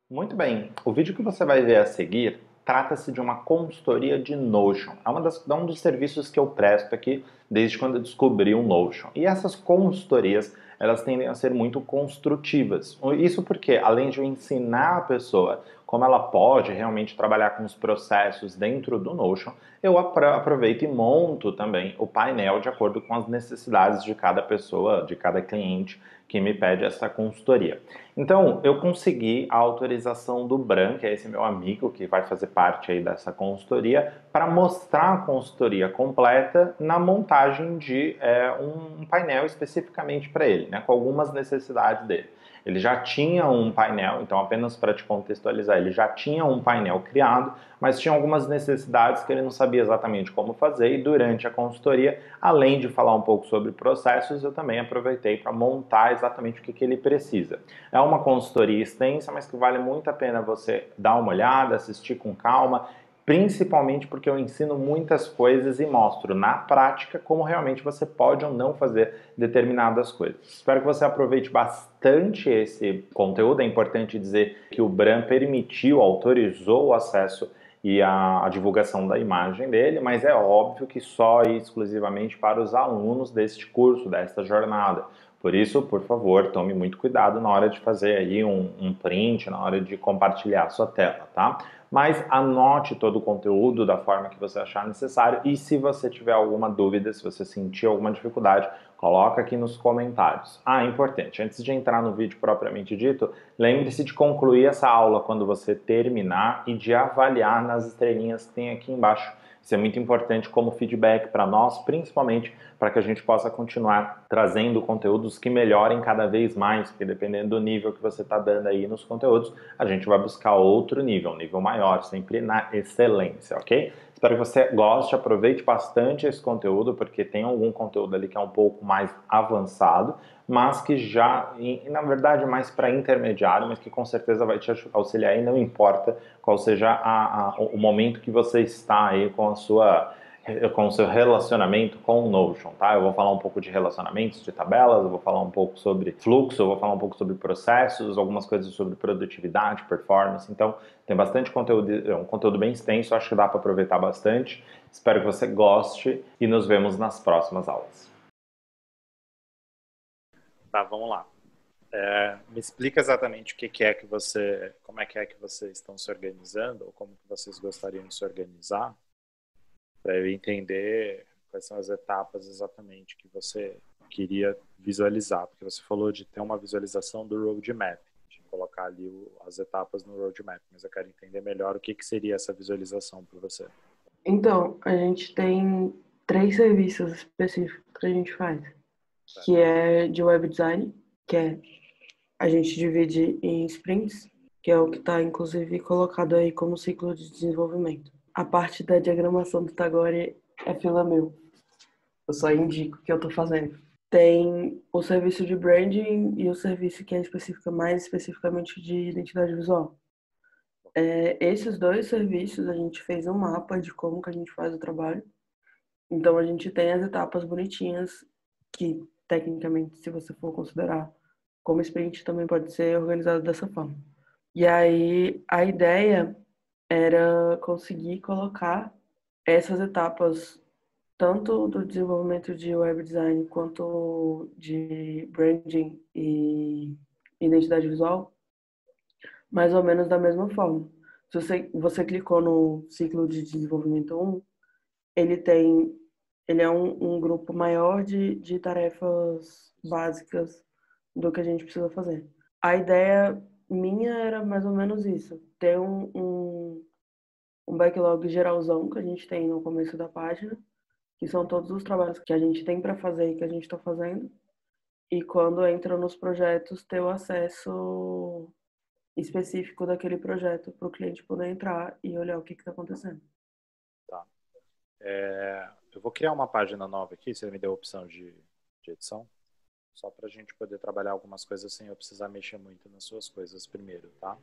Muito bem. O vídeo que você vai ver a seguir trata-se de uma consultoria de Notion. É um dos serviços que eu presto aqui desde quando eu descobri o Notion. E essas consultorias, elas tendem a ser muito construtivas. Isso porque, além de eu ensinar a pessoa como ela pode realmente trabalhar com os processos dentro do Notion, eu aproveito e monto também o painel de acordo com as necessidades de cada pessoa, de cada cliente que me pede essa consultoria. Então, eu consegui a autorização do Bran, que é esse meu amigo que vai fazer parte aí dessa consultoria, para mostrar a consultoria completa na montagem de um painel especificamente para ele, né, com algumas necessidades dele. Ele já tinha um painel, então apenas para te contextualizar, ele já tinha um painel criado, mas tinha algumas necessidades que ele não sabia exatamente como fazer e durante a consultoria, além de falar um pouco sobre processos, eu também aproveitei para montar exatamente o que ele precisa. É uma consultoria extensa, mas que vale muito a pena você dar uma olhada, assistir com calma, principalmente porque eu ensino muitas coisas e mostro na prática como realmente você pode ou não fazer determinadas coisas. Espero que você aproveite bastante esse conteúdo. É importante dizer que o Bran permitiu, autorizou o acesso e a divulgação da imagem dele, mas é óbvio que só e exclusivamente para os alunos deste curso, desta jornada. Por isso, por favor, tome muito cuidado na hora de fazer aí um print, na hora de compartilhar a sua tela, tá? Mas anote todo o conteúdo da forma que você achar necessário e se você tiver alguma dúvida, se você sentir alguma dificuldade, coloca aqui nos comentários. Ah, importante, antes de entrar no vídeo propriamente dito, lembre-se de concluir essa aula quando você terminar e de avaliar nas estrelinhas que tem aqui embaixo. Isso é muito importante como feedback para nós, principalmente para que a gente possa continuar trazendo conteúdos que melhorem cada vez mais, porque dependendo do nível que você está dando aí nos conteúdos, a gente vai buscar outro nível, um nível maior, sempre na excelência, ok? Espero que você goste, aproveite bastante esse conteúdo, porque tem algum conteúdo ali que é um pouco mais avançado, mas que já, na verdade, mais para intermediário, mas que com certeza vai te auxiliar e não importa qual seja o momento que você está aí com o seu relacionamento com o Notion, tá? Eu vou falar um pouco de relacionamentos, de tabelas, eu vou falar um pouco sobre fluxo, eu vou falar um pouco sobre processos, algumas coisas sobre produtividade, performance. Então, tem bastante conteúdo, é um conteúdo bem extenso, acho que dá para aproveitar bastante. Espero que você goste e nos vemos nas próximas aulas. Tá, vamos lá. Me explica exatamente o que que é que você, como é que vocês estão se organizando, ou como que vocês gostariam de se organizar, para eu entender quais são as etapas exatamente que você queria visualizar, porque você falou de ter uma visualização do roadmap, de colocar ali as etapas no roadmap, mas eu quero entender melhor o que que seria essa visualização para você. Então, a gente tem três serviços específicos que a gente faz, Certo. que é de web design, que é a gente divide em sprints, que é o que está inclusive colocado aí como ciclo de desenvolvimento. A parte da diagramação do Tagore é fila meu. Eu só indico o que eu estou fazendo. Tem o serviço de branding e o serviço que é mais especificamente de identidade visual. Esses dois serviços a gente fez um mapa de como que a gente faz o trabalho. Então a gente tem as etapas bonitinhas que tecnicamente, se você for considerar como sprint, também pode ser organizado dessa forma. E aí a ideia era conseguir colocar essas etapas tanto do desenvolvimento de web design quanto de branding e identidade visual, mais ou menos da mesma forma. Se você clicou no ciclo de desenvolvimento um, ele tem, ele é um grupo maior de tarefas básicas do que a gente precisa fazer. A ideia minha era mais ou menos isso, ter um backlog geralzão que a gente tem no começo da página, que são todos os trabalhos que a gente tem para fazer e que a gente está fazendo, e quando entra nos projetos, ter o acesso específico daquele projeto para o cliente poder entrar e olhar o que está acontecendo. Tá. Eu vou criar uma página nova aqui, você me deu a opção de edição, só para a gente poder trabalhar algumas coisas sem eu precisar mexer muito nas suas coisas primeiro, tá?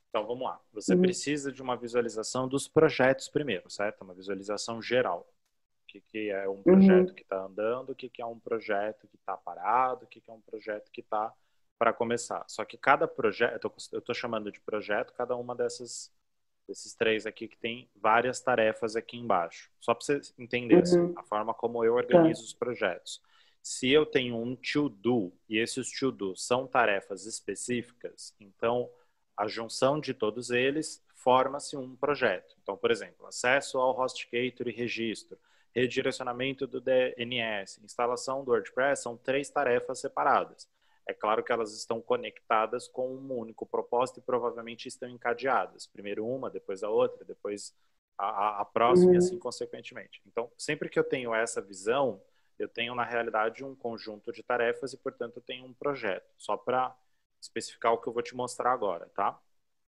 Então vamos lá. Você Uhum. precisa de uma visualização dos projetos primeiro, certo? Uma visualização geral. O que que é um projeto Uhum. que está andando, o que que é um projeto que está parado, o que que é um projeto que está para começar. Só que cada projeto, eu estou chamando de projeto, cada uma desses três aqui que tem várias tarefas aqui embaixo. Só para você entender assim, Uhum. a forma como eu Tá. organizo os projetos. Se eu tenho um to-do e esses to-do são tarefas específicas, então a junção de todos eles forma-se um projeto. Então, por exemplo, acesso ao HostGator e registro, redirecionamento do DNS, instalação do WordPress, são três tarefas separadas. É claro que elas estão conectadas com um único propósito e provavelmente estão encadeadas. Primeiro uma, depois a outra, depois a próxima e assim Uhum. consequentemente. Então, sempre que eu tenho essa visão, eu tenho na realidade um conjunto de tarefas e, portanto, eu tenho um projeto. Só para especificar o que eu vou te mostrar agora, tá?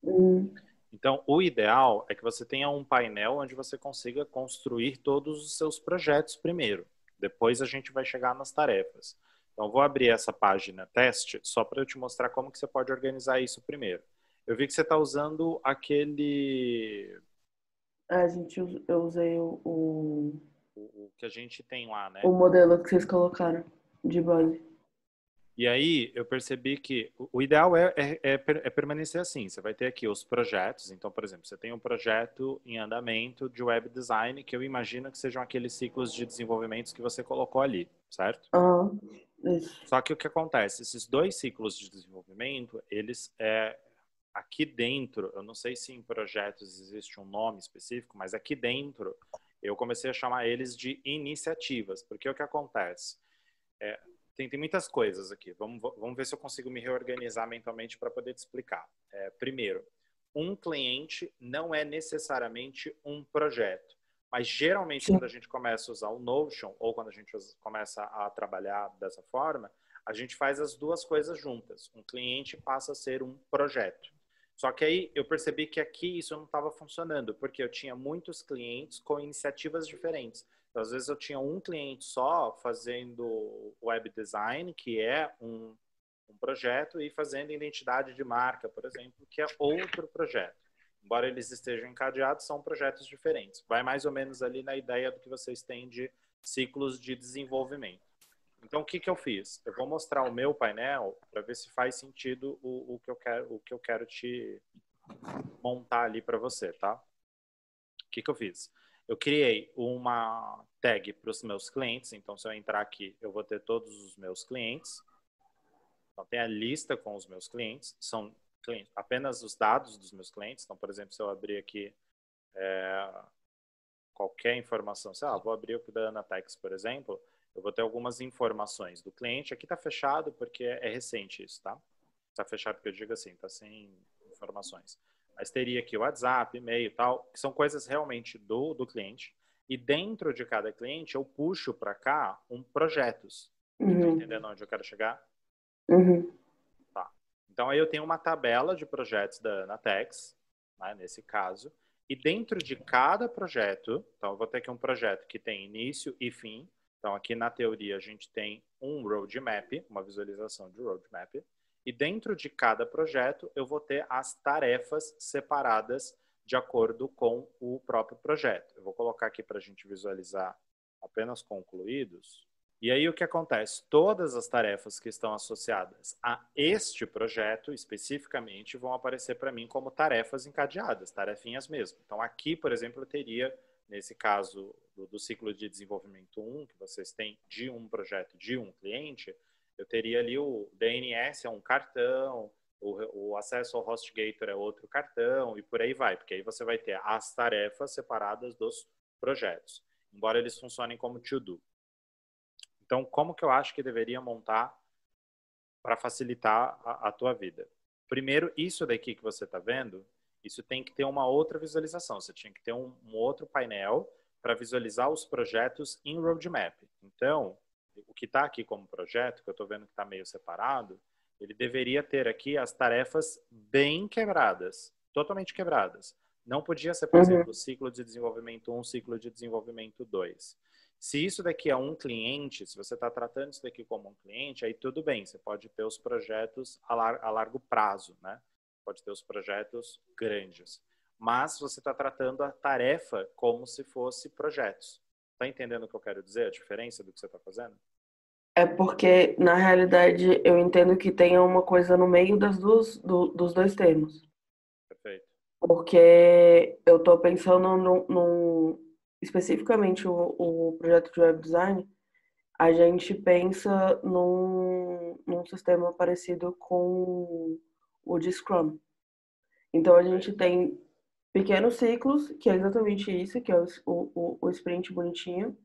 Uhum. Então, o ideal é que você tenha um painel onde você consiga construir todos os seus projetos primeiro. Depois a gente vai chegar nas tarefas. Então, vou abrir essa página teste só para eu te mostrar como que você pode organizar isso primeiro. Eu vi que você está usando aquele... Eu usei O que a gente tem lá, o né? modelo que vocês colocaram de base. E aí eu percebi que o ideal é permanecer assim. Você vai ter aqui os projetos. Então, por exemplo, você tem um projeto em andamento de web design, que eu imagino que sejam aqueles ciclos de desenvolvimento que você colocou ali, certo? Ah, isso. Só que o que acontece? Esses dois ciclos de desenvolvimento, eles aqui dentro, eu não sei se em projetos existe um nome específico, mas aqui dentro eu comecei a chamar eles de iniciativas, porque o que acontece? É, tem muitas coisas aqui. Vamos ver se eu consigo me reorganizar mentalmente para poder te explicar. Primeiro, um cliente não é necessariamente um projeto. Mas geralmente Sim. quando a gente começa a usar o Notion ou quando a gente começa a trabalhar dessa forma, a gente faz as duas coisas juntas. Um cliente passa a ser um projeto. Só que aí eu percebi que aqui isso não estava funcionando, porque eu tinha muitos clientes com iniciativas diferentes. Então, às vezes eu tinha um cliente só fazendo web design, que é um projeto, e fazendo identidade de marca, por exemplo, que é outro projeto. Embora eles estejam encadeados, são projetos diferentes. Vai mais ou menos ali na ideia do que vocês têm de ciclos de desenvolvimento. Então, o que que eu fiz? Eu vou mostrar o meu painel para ver se faz sentido o que eu quero te montar ali para você, tá? O que que eu fiz? Eu criei uma tag para os meus clientes. Então, se eu entrar aqui, eu vou ter todos os meus clientes. Então, tem a lista com os meus clientes. São clientes, apenas os dados dos meus clientes. Então, por exemplo, se eu abrir aqui qualquer informação, sei lá, vou abrir o da Anatex, por exemplo, eu vou ter algumas informações do cliente. Aqui está fechado porque é recente isso, tá? Está fechado porque eu digo assim, está sem informações. Mas teria aqui o WhatsApp, e-mail e tal, que são coisas realmente do cliente. E dentro de cada cliente, eu puxo para cá projetos. Tá Uhum. entendendo onde eu quero chegar? Uhum. Tá. Então, aí eu tenho uma tabela de projetos da Anatex, né, nesse caso. E dentro de cada projeto, então eu vou ter aqui um projeto que tem início e fim. Então, aqui na teoria, a gente tem um roadmap, uma visualização de roadmap. E dentro de cada projeto, eu vou ter as tarefas separadas de acordo com o próprio projeto. Eu vou colocar aqui para a gente visualizar apenas concluídos. E aí o que acontece? Todas as tarefas que estão associadas a este projeto, especificamente, vão aparecer para mim como tarefas encadeadas, tarefinhas mesmo. Então aqui, por exemplo, eu teria, nesse caso do ciclo de desenvolvimento 1, que vocês têm de um projeto de um cliente, eu teria ali o DNS é um cartão, o acesso ao HostGator é outro cartão, e por aí vai, porque aí você vai ter as tarefas separadas dos projetos, embora eles funcionem como to-do. Então, como que eu acho que deveria montar para facilitar a tua vida? Primeiro, isso daqui que você está vendo, isso tem que ter uma outra visualização. Você tinha que ter um outro painel para visualizar os projetos em roadmap. Então, o que está aqui como projeto, que eu estou vendo que está meio separado, ele deveria ter aqui as tarefas bem quebradas, totalmente quebradas. Não podia ser, por exemplo, Uhum. ciclo de desenvolvimento 1, ciclo de desenvolvimento 2. Se isso daqui é um cliente, se você está tratando isso daqui como um cliente, aí tudo bem, você pode ter os projetos a largo prazo, né? Pode ter os projetos grandes. Mas você está tratando a tarefa como se fosse projetos. Está entendendo o que eu quero dizer? A diferença do que você está fazendo? É porque, na realidade, eu entendo que tenha uma coisa no meio dos dois termos. Perfeito. Porque eu estou pensando especificamente o projeto de web design, a gente pensa num sistema parecido com o de Scrum. Então, a gente tem pequenos ciclos, que é exatamente isso, que é o sprint bonitinho,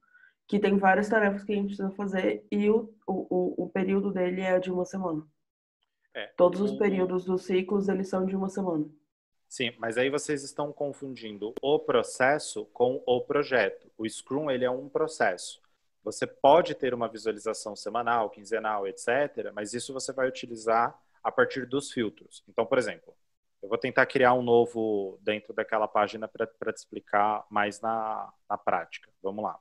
que tem várias tarefas que a gente precisa fazer e o período dele é de uma semana. É, Todos os períodos dos ciclos, eles são de uma semana. sim, mas aí vocês estão confundindo o processo com o projeto. O Scrum, ele é um processo. Você pode ter uma visualização semanal, quinzenal, etc., mas isso você vai utilizar a partir dos filtros. Então, por exemplo, eu vou tentar criar um novo dentro daquela página para te explicar mais na prática. Vamos lá.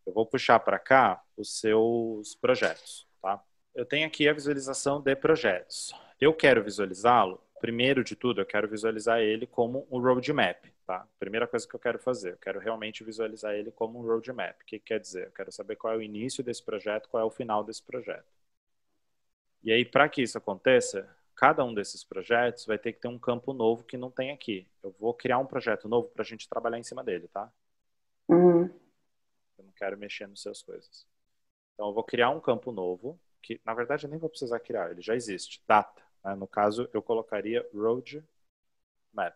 Eu vou puxar para cá os seus projetos, tá? Eu tenho aqui a visualização de projetos. Eu quero visualizá-lo, primeiro de tudo, eu quero visualizar ele como um roadmap, tá? Primeira coisa que eu quero fazer, eu quero realmente visualizar ele como um roadmap. O que quer dizer? Eu quero saber qual é o início desse projeto, qual é o final desse projeto. E aí, para que isso aconteça, cada um desses projetos vai ter que ter um campo novo que não tem aqui. Eu vou criar um projeto novo para a gente trabalhar em cima dele, tá? Uhum. Eu não quero mexer nas suas coisas. Então, eu vou criar um campo novo, que na verdade eu nem vou precisar criar, ele já existe, data. Né? No caso, eu colocaria roadmap.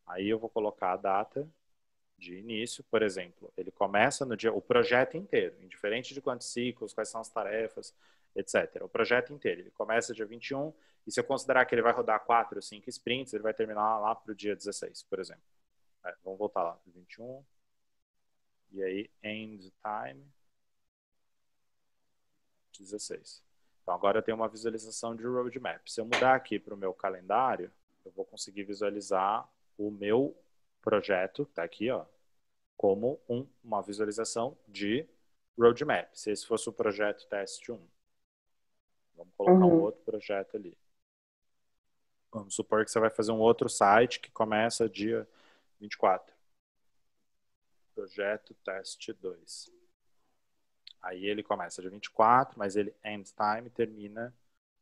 Aí eu vou colocar a data de início, por exemplo, ele começa no dia, o projeto inteiro, indiferente de quantos ciclos, quais são as tarefas, etc. O projeto inteiro, ele começa dia 21, e se eu considerar que ele vai rodar 4 ou 5 sprints, ele vai terminar lá para o dia 16, por exemplo. Vamos voltar lá, 21, e aí end time, 16. Então agora eu tenho uma visualização de roadmap. Se eu mudar aqui para o meu calendário, eu vou conseguir visualizar o meu projeto, que está aqui, ó, como uma visualização de roadmap. Se esse fosse o projeto teste 1. Vamos colocar um Uhum. outro projeto ali. Vamos supor que você vai fazer um outro site que começa dia 24. Projeto teste 2. Aí ele começa dia 24, mas ele end time termina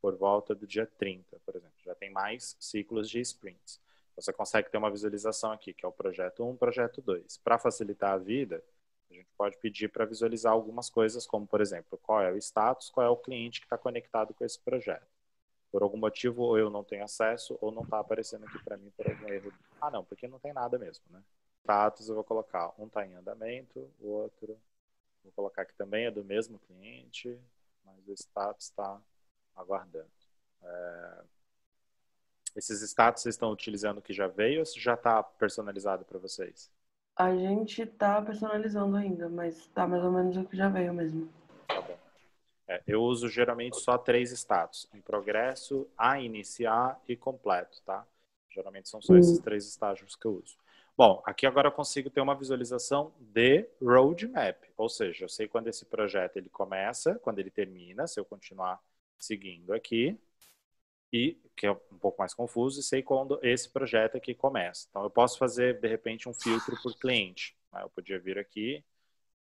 por volta do dia 30, por exemplo. Já tem mais ciclos de sprints. Você consegue ter uma visualização aqui, que é o projeto 1, projeto 2. Para facilitar a vida, a gente pode pedir para visualizar algumas coisas, como, por exemplo, qual é o status, qual é o cliente que está conectado com esse projeto. Por algum motivo, ou eu não tenho acesso, ou não está aparecendo aqui para mim por algum erro. Ah, não, porque não tem nada mesmo, né? Status eu vou colocar, um está em andamento, o outro vou colocar que também é do mesmo cliente, mas o status está aguardando. Esses status vocês estão utilizando o que já veio ou já está personalizado para vocês? A gente tá personalizando ainda, mas tá mais ou menos o que já veio mesmo. Tá bom. Eu uso geralmente só 3 status: em progresso, a iniciar e completo, tá? Geralmente são só esses 3 estágios que eu uso. Bom, aqui agora eu consigo ter uma visualização de roadmap, ou seja, eu sei quando esse projeto ele começa, quando ele termina, se eu continuar seguindo aqui, e que é um pouco mais confuso, e sei quando esse projeto aqui começa. Então eu posso fazer de repente um filtro por cliente. Né? Eu podia vir aqui,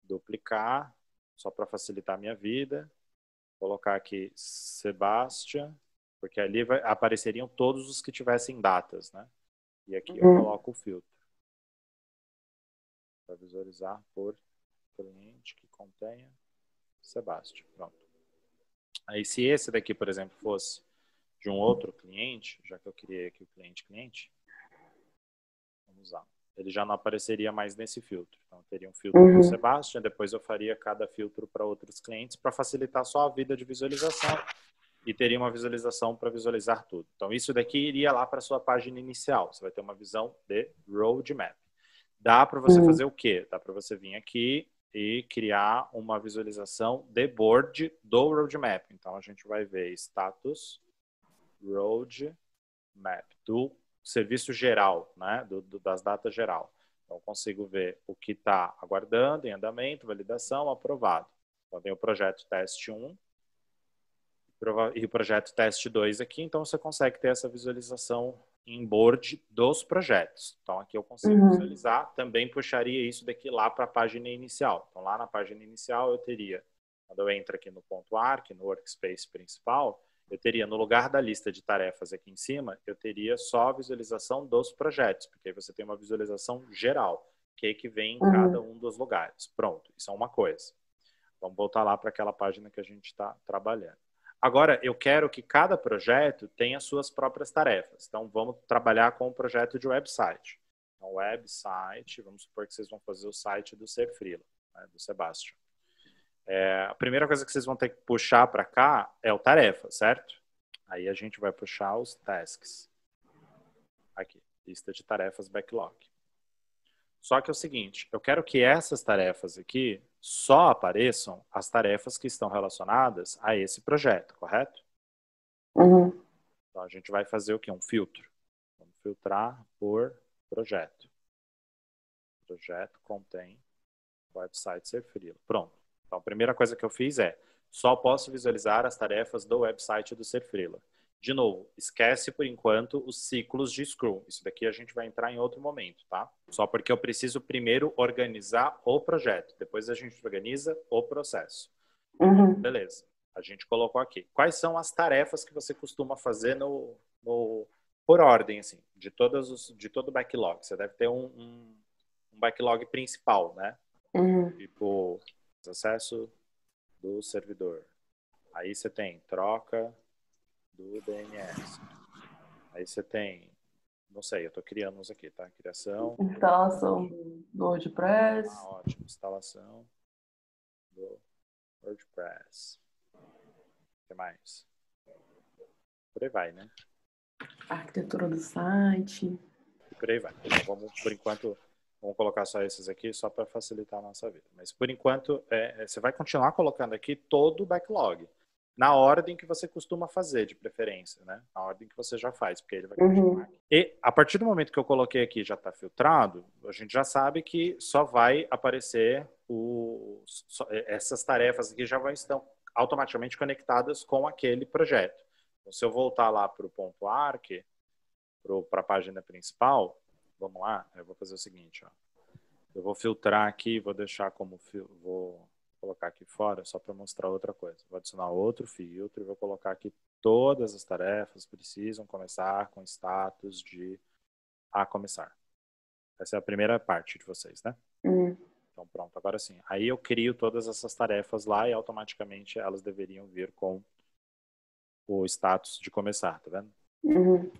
duplicar, só para facilitar a minha vida, colocar aqui Sebastian, porque ali apareceriam todos os que tivessem datas, né? E aqui eu Uhum. coloco o filtro para visualizar por cliente que contenha Sebastian. Pronto. Aí se esse daqui, por exemplo, fosse de um outro cliente, já que eu criei aqui o cliente, vamos lá. Ele já não apareceria mais nesse filtro. Então, eu teria um filtro para o Uhum. Sebastian, depois eu faria cada filtro para outros clientes para facilitar só a vida de visualização e teria uma visualização para visualizar tudo. Então, isso daqui iria lá para a sua página inicial. Você vai ter uma visão de roadmap. Dá para você Uhum. fazer o quê? Dá para você vir aqui e criar uma visualização de board do roadmap. Então, a gente vai ver status roadmap do serviço geral, né? Das datas geral. Então, eu consigo ver o que está aguardando, em andamento, validação, aprovado. Então, tem o projeto teste 1, e o projeto teste 2 aqui, então você consegue ter essa visualização em board dos projetos. Então aqui eu consigo Uhum. visualizar, também puxaria isso daqui lá para a página inicial. Então lá na página inicial eu teria Quando eu entro aqui no ponto Arc, no workspace principal, eu teria, no lugar da lista de tarefas aqui em cima, eu teria só a visualização dos projetos, porque aí você tem uma visualização geral, que vem em cada um dos lugares. Pronto, isso é uma coisa. Vamos voltar lá para aquela página que a gente está trabalhando. Agora, eu quero que cada projeto tenha suas próprias tarefas. Então, vamos trabalhar com o projeto de website. Então, website, vamos supor que vocês vão fazer o site do Ser Freela, né, do Sebastian. A primeira coisa que vocês vão ter que puxar para cá é o tarefa, certo? Aí a gente vai puxar os tasks. Aqui, lista de tarefas backlog. Só que é o seguinte, eu quero que essas tarefas aqui só apareçam as tarefas que estão relacionadas a esse projeto, correto? Então a gente vai fazer o quê? Um filtro. Vamos filtrar por projeto. Projeto contém website Ser Freela. Pronto. Então a primeira coisa que eu fiz é só posso visualizar as tarefas do website do Ser Freela. De novo, esquece por enquanto os ciclos de Scrum. Isso daqui a gente vai entrar em outro momento, tá? Só porque eu preciso primeiro organizar o projeto. Depois a gente organiza o processo. Beleza. A gente colocou aqui. Quais são as tarefas que você costuma fazer por ordem, assim, de todo o backlog? Você deve ter um backlog principal, né? Tipo, acesso do servidor. Aí você tem troca do DNS. Aí você tem, não sei, eu tô criando uns aqui, tá? Criação. Instalação do WordPress. Ótimo. Instalação do WordPress. O que mais? Por aí vai, né? Arquitetura do site. E por aí vai. Então, vamos, por enquanto, vamos colocar só esses aqui, só para facilitar a nossa vida. Mas, por enquanto, você vai continuar colocando aqui todo o backlog. Na ordem que você costuma fazer, de preferência, né? Na ordem que você já faz, porque ele vai continuar aqui. E, a partir do momento que eu coloquei aqui já está filtrado, a gente já sabe que só vai aparecer essas tarefas aqui já estão automaticamente conectadas com aquele projeto. Então, se eu voltar lá para o ponto Arc, para a página principal, vamos lá, eu vou fazer o seguinte, ó. Eu vou filtrar aqui, vou deixar como vou colocar aqui fora só para mostrar outra coisa. Vou adicionar outro filtro e vou colocar aqui todas as tarefas precisam começar com status de a começar. Essa é a primeira parte de vocês, né? Então pronto, agora sim. Aí eu crio todas essas tarefas lá e automaticamente elas deveriam vir com o status de começar, tá vendo?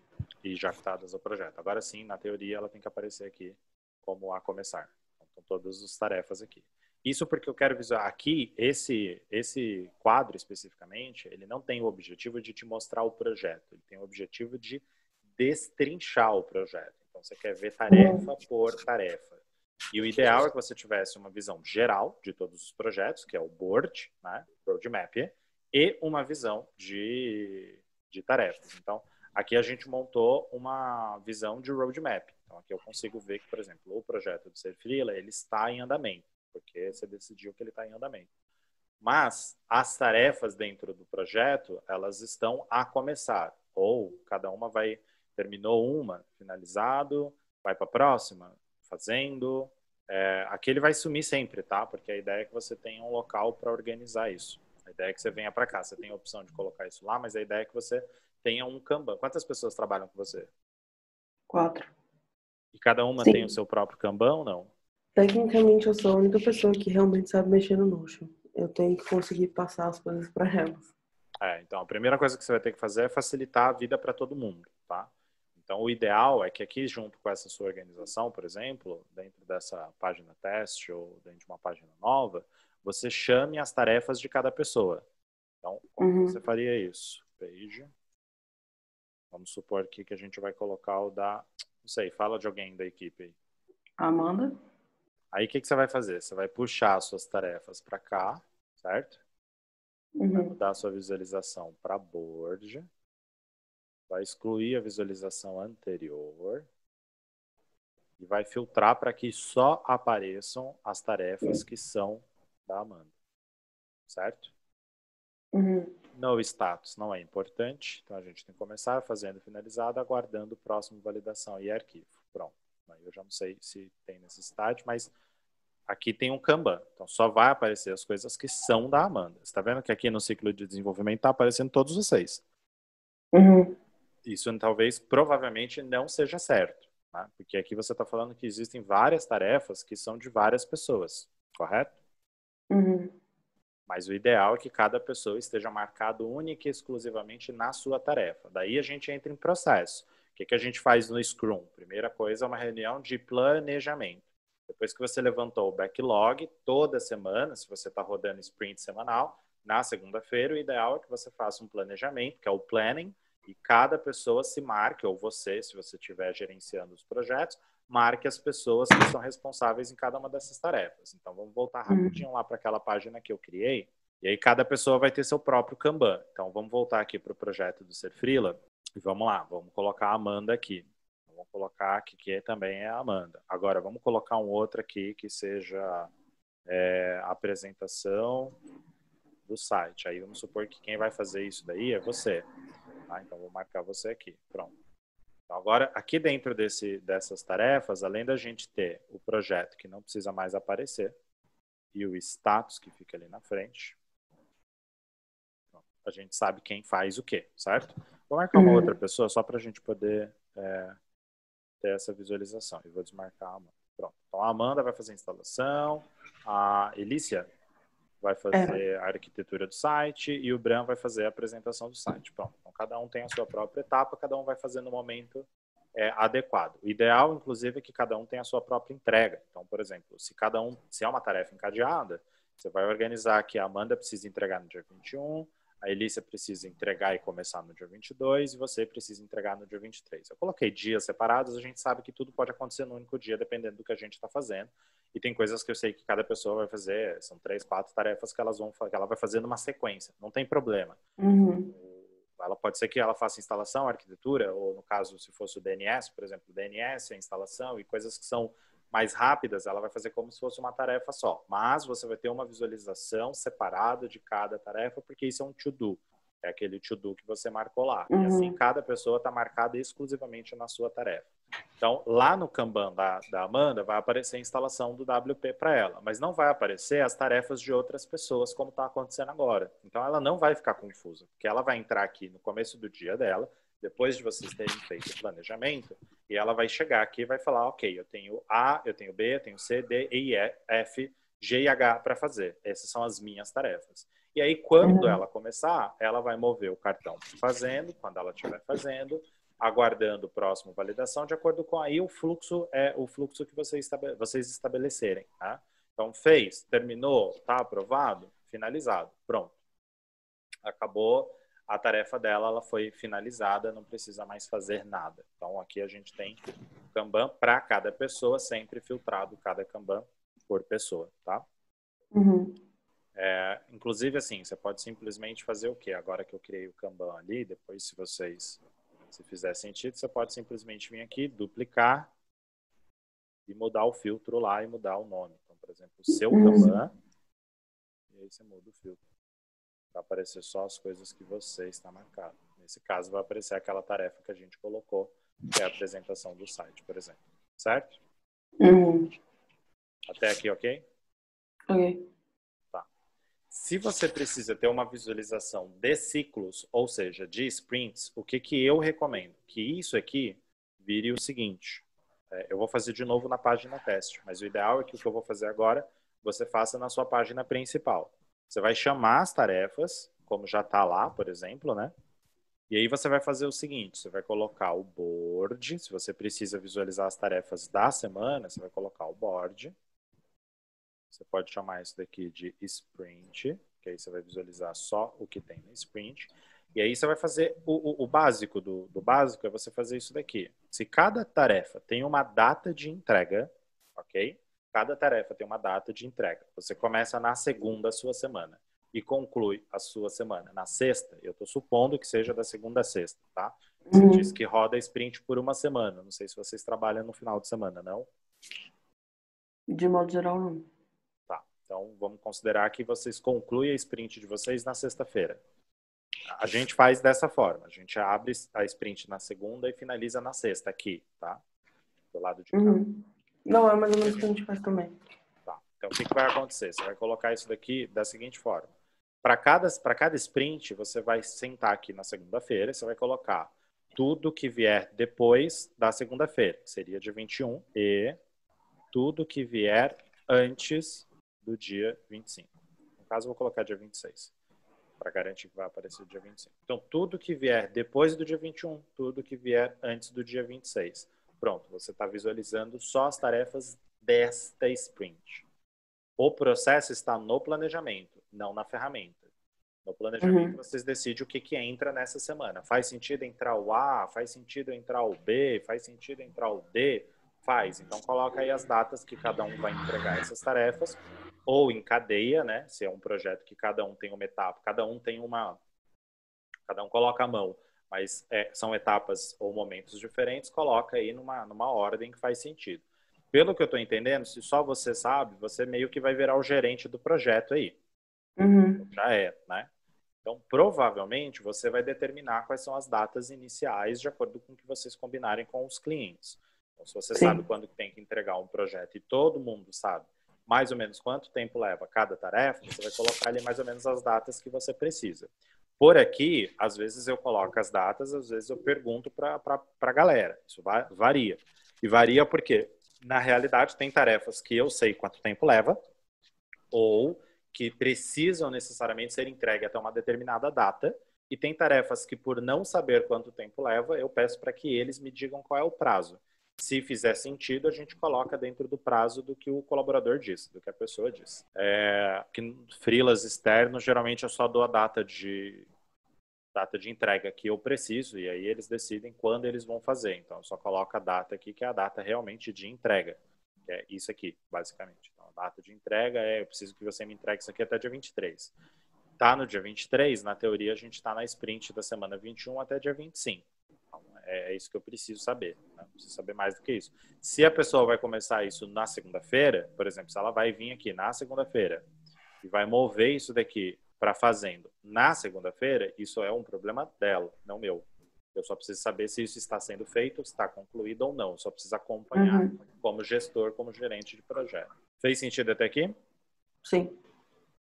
E já dadas ao projeto. Agora sim, na teoria, ela tem que aparecer aqui como a começar. Então, todas as tarefas aqui. Isso porque eu quero visualizar aqui, esse quadro especificamente, ele não tem o objetivo de te mostrar o projeto, ele tem o objetivo de destrinchar o projeto. Então, você quer ver tarefa por tarefa. E o ideal é que você tivesse uma visão geral de todos os projetos, que é o board, né, roadmap, e uma visão de tarefas. Então, aqui a gente montou uma visão de roadmap. Então, aqui eu consigo ver que, por exemplo, o projeto do Ser Freela, ele está em andamento, porque você decidiu que ele está em andamento. Mas as tarefas dentro do projeto, elas estão a começar. Ou cada uma terminou uma, finalizado, vai para a próxima, fazendo. Aqui ele vai sumir sempre, tá? Porque a ideia é que você tenha um local para organizar isso. A ideia é que você venha para cá. Você tem a opção de colocar isso lá, mas a ideia é que você tenha um Kanban. Quantas pessoas trabalham com você? 4. E cada uma Sim. tem o seu próprio Kanban ou não? Tecnicamente, eu sou a única pessoa que realmente sabe mexer no Notion. Eu tenho que conseguir passar as coisas para elas. Então, a primeira coisa que você vai ter que fazer é facilitar a vida para todo mundo, tá? Então, o ideal é que aqui, junto com essa sua organização, por exemplo, dentro dessa página teste ou dentro de uma página nova, você chame as tarefas de cada pessoa. Então, como você faria isso? Page. Vamos supor aqui que a gente vai colocar o da... Não sei, fala de alguém da equipe aí. Amanda? Aí, o que você vai fazer? Você vai puxar as suas tarefas para cá, certo? Vai mudar a sua visualização para board. Vai excluir a visualização anterior. E vai filtrar para que só apareçam as tarefas que são da Amanda. Certo? No status não é importante. Então, a gente tem que começar fazendo finalizado, aguardando o próximo validação e arquivo. Pronto. Aí eu já não sei se tem necessidade, mas aqui tem um Kanban. Então, só vai aparecer as coisas que são da Amanda. Você está vendo que aqui no ciclo de desenvolvimento está aparecendo todos vocês. Uhum. Isso talvez, provavelmente, não seja certo. Tá? Porque aqui você está falando que existem várias tarefas que são de várias pessoas. Correto? Uhum. Mas o ideal é que cada pessoa esteja marcado única e exclusivamente na sua tarefa. Daí a gente entra em processo. O que a gente faz no Scrum? Primeira coisa é uma reunião de planejamento. Depois que você levantou o backlog, toda semana, se você está rodando sprint semanal, na segunda-feira o ideal é que você faça um planejamento, que é o planning, e cada pessoa se marque, ou você, se você estiver gerenciando os projetos, marque as pessoas que são responsáveis em cada uma dessas tarefas. Então, vamos voltar rapidinho lá para aquela página que eu criei. E aí, cada pessoa vai ter seu próprio Kanban. Então, vamos voltar aqui para o projeto do Ser Freela. E vamos lá, vamos colocar a Amanda aqui. Vamos colocar aqui que também é a Amanda. Agora, vamos colocar um outro aqui que seja a apresentação do site. Aí, vamos supor que quem vai fazer isso daí é você. Tá? Então, vou marcar você aqui. Pronto. Então, agora, aqui dentro dessas tarefas, além da gente ter o projeto que não precisa mais aparecer e o status que fica ali na frente, a gente sabe quem faz o quê, certo? Vou marcar uma outra pessoa só para a gente poder ter essa visualização. E vou desmarcar a Amanda. Pronto. Então, a Amanda vai fazer a instalação, a Elícia vai fazer a arquitetura do site e o Bran vai fazer a apresentação do site. Pronto. Então, cada um tem a sua própria etapa, cada um vai fazer no momento adequado. O ideal, inclusive, é que cada um tenha a sua própria entrega. Então, por exemplo, se é uma tarefa encadeada, você vai organizar que a Amanda precisa entregar no dia 21, a Elícia precisa entregar e começar no dia 22 e você precisa entregar no dia 23. Eu coloquei dias separados, a gente sabe que tudo pode acontecer no único dia, dependendo do que a gente está fazendo. E tem coisas que eu sei que cada pessoa vai fazer, são 3, 4 tarefas que ela vai fazer numa sequência, não tem problema. Uhum. Ela pode ser que ela faça instalação, arquitetura, ou no caso, se fosse o DNS, por exemplo, o DNS, a instalação e coisas que são mais rápidas, ela vai fazer como se fosse uma tarefa só. Mas você vai ter uma visualização separada de cada tarefa, porque isso é um to-do. É aquele to-do que você marcou lá. E assim, cada pessoa está marcada exclusivamente na sua tarefa. Então, lá no Kanban da Amanda, vai aparecer a instalação do WP para ela, mas não vai aparecer as tarefas de outras pessoas, como está acontecendo agora. Então, ela não vai ficar confusa, porque ela vai entrar aqui no começo do dia dela, depois de vocês terem feito o planejamento, e ela vai chegar aqui e vai falar, ok, eu tenho A, eu tenho B, eu tenho C, D, E, F, G e H para fazer. Essas são as minhas tarefas. E aí, quando ela começar, ela vai mover o cartão fazendo, quando ela estiver fazendo, aguardando o próximo validação, de acordo com aí o fluxo que vocês estabelecerem. Tá? Então, fez, terminou, está aprovado, finalizado, pronto. Acabou a tarefa dela, ela foi finalizada, não precisa mais fazer nada. Então, aqui a gente tem Kanban para cada pessoa, sempre filtrado cada Kanban por pessoa, tá? Uhum. Inclusive, assim, você pode simplesmente fazer o quê? Agora que eu criei o Kanban ali, depois se fizer sentido, você pode simplesmente vir aqui, duplicar e mudar o filtro lá e mudar o nome. Então, por exemplo, o seu Kanban, e aí você muda o filtro. Vai aparecer só as coisas que você está marcado. Nesse caso, vai aparecer aquela tarefa que a gente colocou, que é a apresentação do site, por exemplo. Certo? Até aqui, ok? Ok. Tá. Se você precisa ter uma visualização de ciclos, ou seja, de sprints, o que eu recomendo? Que isso aqui vire o seguinte. Eu vou fazer de novo na página teste, mas o ideal é que o que eu vou fazer agora, você faça na sua página principal. Você vai chamar as tarefas, como já está lá, por exemplo, né? E aí você vai fazer o seguinte, você vai colocar o board, se você precisa visualizar as tarefas da semana, você vai colocar o board. Você pode chamar isso daqui de sprint, que aí você vai visualizar só o que tem no sprint. E aí você vai fazer o básico do básico, é você fazer isso daqui. Se cada tarefa tem uma data de entrega, ok? Cada tarefa tem uma data de entrega. Você começa na segunda sua semana e conclui a sua semana na sexta. Eu estou supondo que seja da segunda a sexta, tá? Você diz que roda sprint por uma semana. Não sei se vocês trabalham no final de semana, não? De modo geral, não. Tá. Então, vamos considerar que vocês concluem a sprint de vocês na sexta-feira. A gente faz dessa forma. A gente abre a sprint na segunda e finaliza na sexta aqui, tá? Do lado de cá. Não, é mais ou menos o que a gente faz também. Tá. Então, o que vai acontecer? Você vai colocar isso daqui da seguinte forma. Para cada sprint, você vai sentar aqui na segunda-feira, você vai colocar tudo que vier depois da segunda-feira, que seria dia 21, e tudo que vier antes do dia 25. No caso, eu vou colocar dia 26, para garantir que vai aparecer o dia 25. Então, tudo que vier depois do dia 21, tudo que vier antes do dia 26. Pronto, você está visualizando só as tarefas desta sprint. O processo está no planejamento, não na ferramenta. No planejamento, vocês decidem o que entra nessa semana. Faz sentido entrar o A? Faz sentido entrar o B? Faz sentido entrar o D? Faz. Então, coloca aí as datas que cada um vai entregar essas tarefas, ou em cadeia, né? Se é um projeto que cada um tem uma etapa, cada um coloca a mão, mas são etapas ou momentos diferentes, coloca aí numa ordem que faz sentido. Pelo que eu estou entendendo, se só você sabe, você meio que vai virar o gerente do projeto aí. Já né? Então, provavelmente, você vai determinar quais são as datas iniciais de acordo com o que vocês combinarem com os clientes. Então, se você sabe quando tem que entregar um projeto e todo mundo sabe mais ou menos quanto tempo leva cada tarefa, você vai colocar ali mais ou menos as datas que você precisa. Por aqui, às vezes eu coloco as datas, às vezes eu pergunto para a galera. Isso varia. E varia porque, na realidade, tem tarefas que eu sei quanto tempo leva ou que precisam necessariamente ser entregues até uma determinada data, e tem tarefas que, por não saber quanto tempo leva, eu peço para que eles me digam qual é o prazo. Se fizer sentido, a gente coloca dentro do prazo do que o colaborador disse, do que a pessoa disse. Que freelas externos, geralmente eu só dou a data de entrega que eu preciso, e aí eles decidem quando eles vão fazer. Então, eu só coloco a data aqui, que é a data realmente de entrega. Que é isso aqui, basicamente. Então, a data de entrega eu preciso que você me entregue isso aqui até dia 23. Tá no dia 23, na teoria, a gente está na sprint da semana 21 até dia 25. Então, é isso que eu preciso saber. Né? Não preciso saber mais do que isso. Se a pessoa vai começar isso na segunda-feira, por exemplo, se ela vai vir aqui na segunda-feira e vai mover isso daqui para fazendo na segunda-feira, isso é um problema dela, não meu. Eu só preciso saber se isso está sendo feito, se está concluído ou não. Eu só preciso acompanhar como gestor, como gerente de projeto. Fez sentido até aqui? Sim.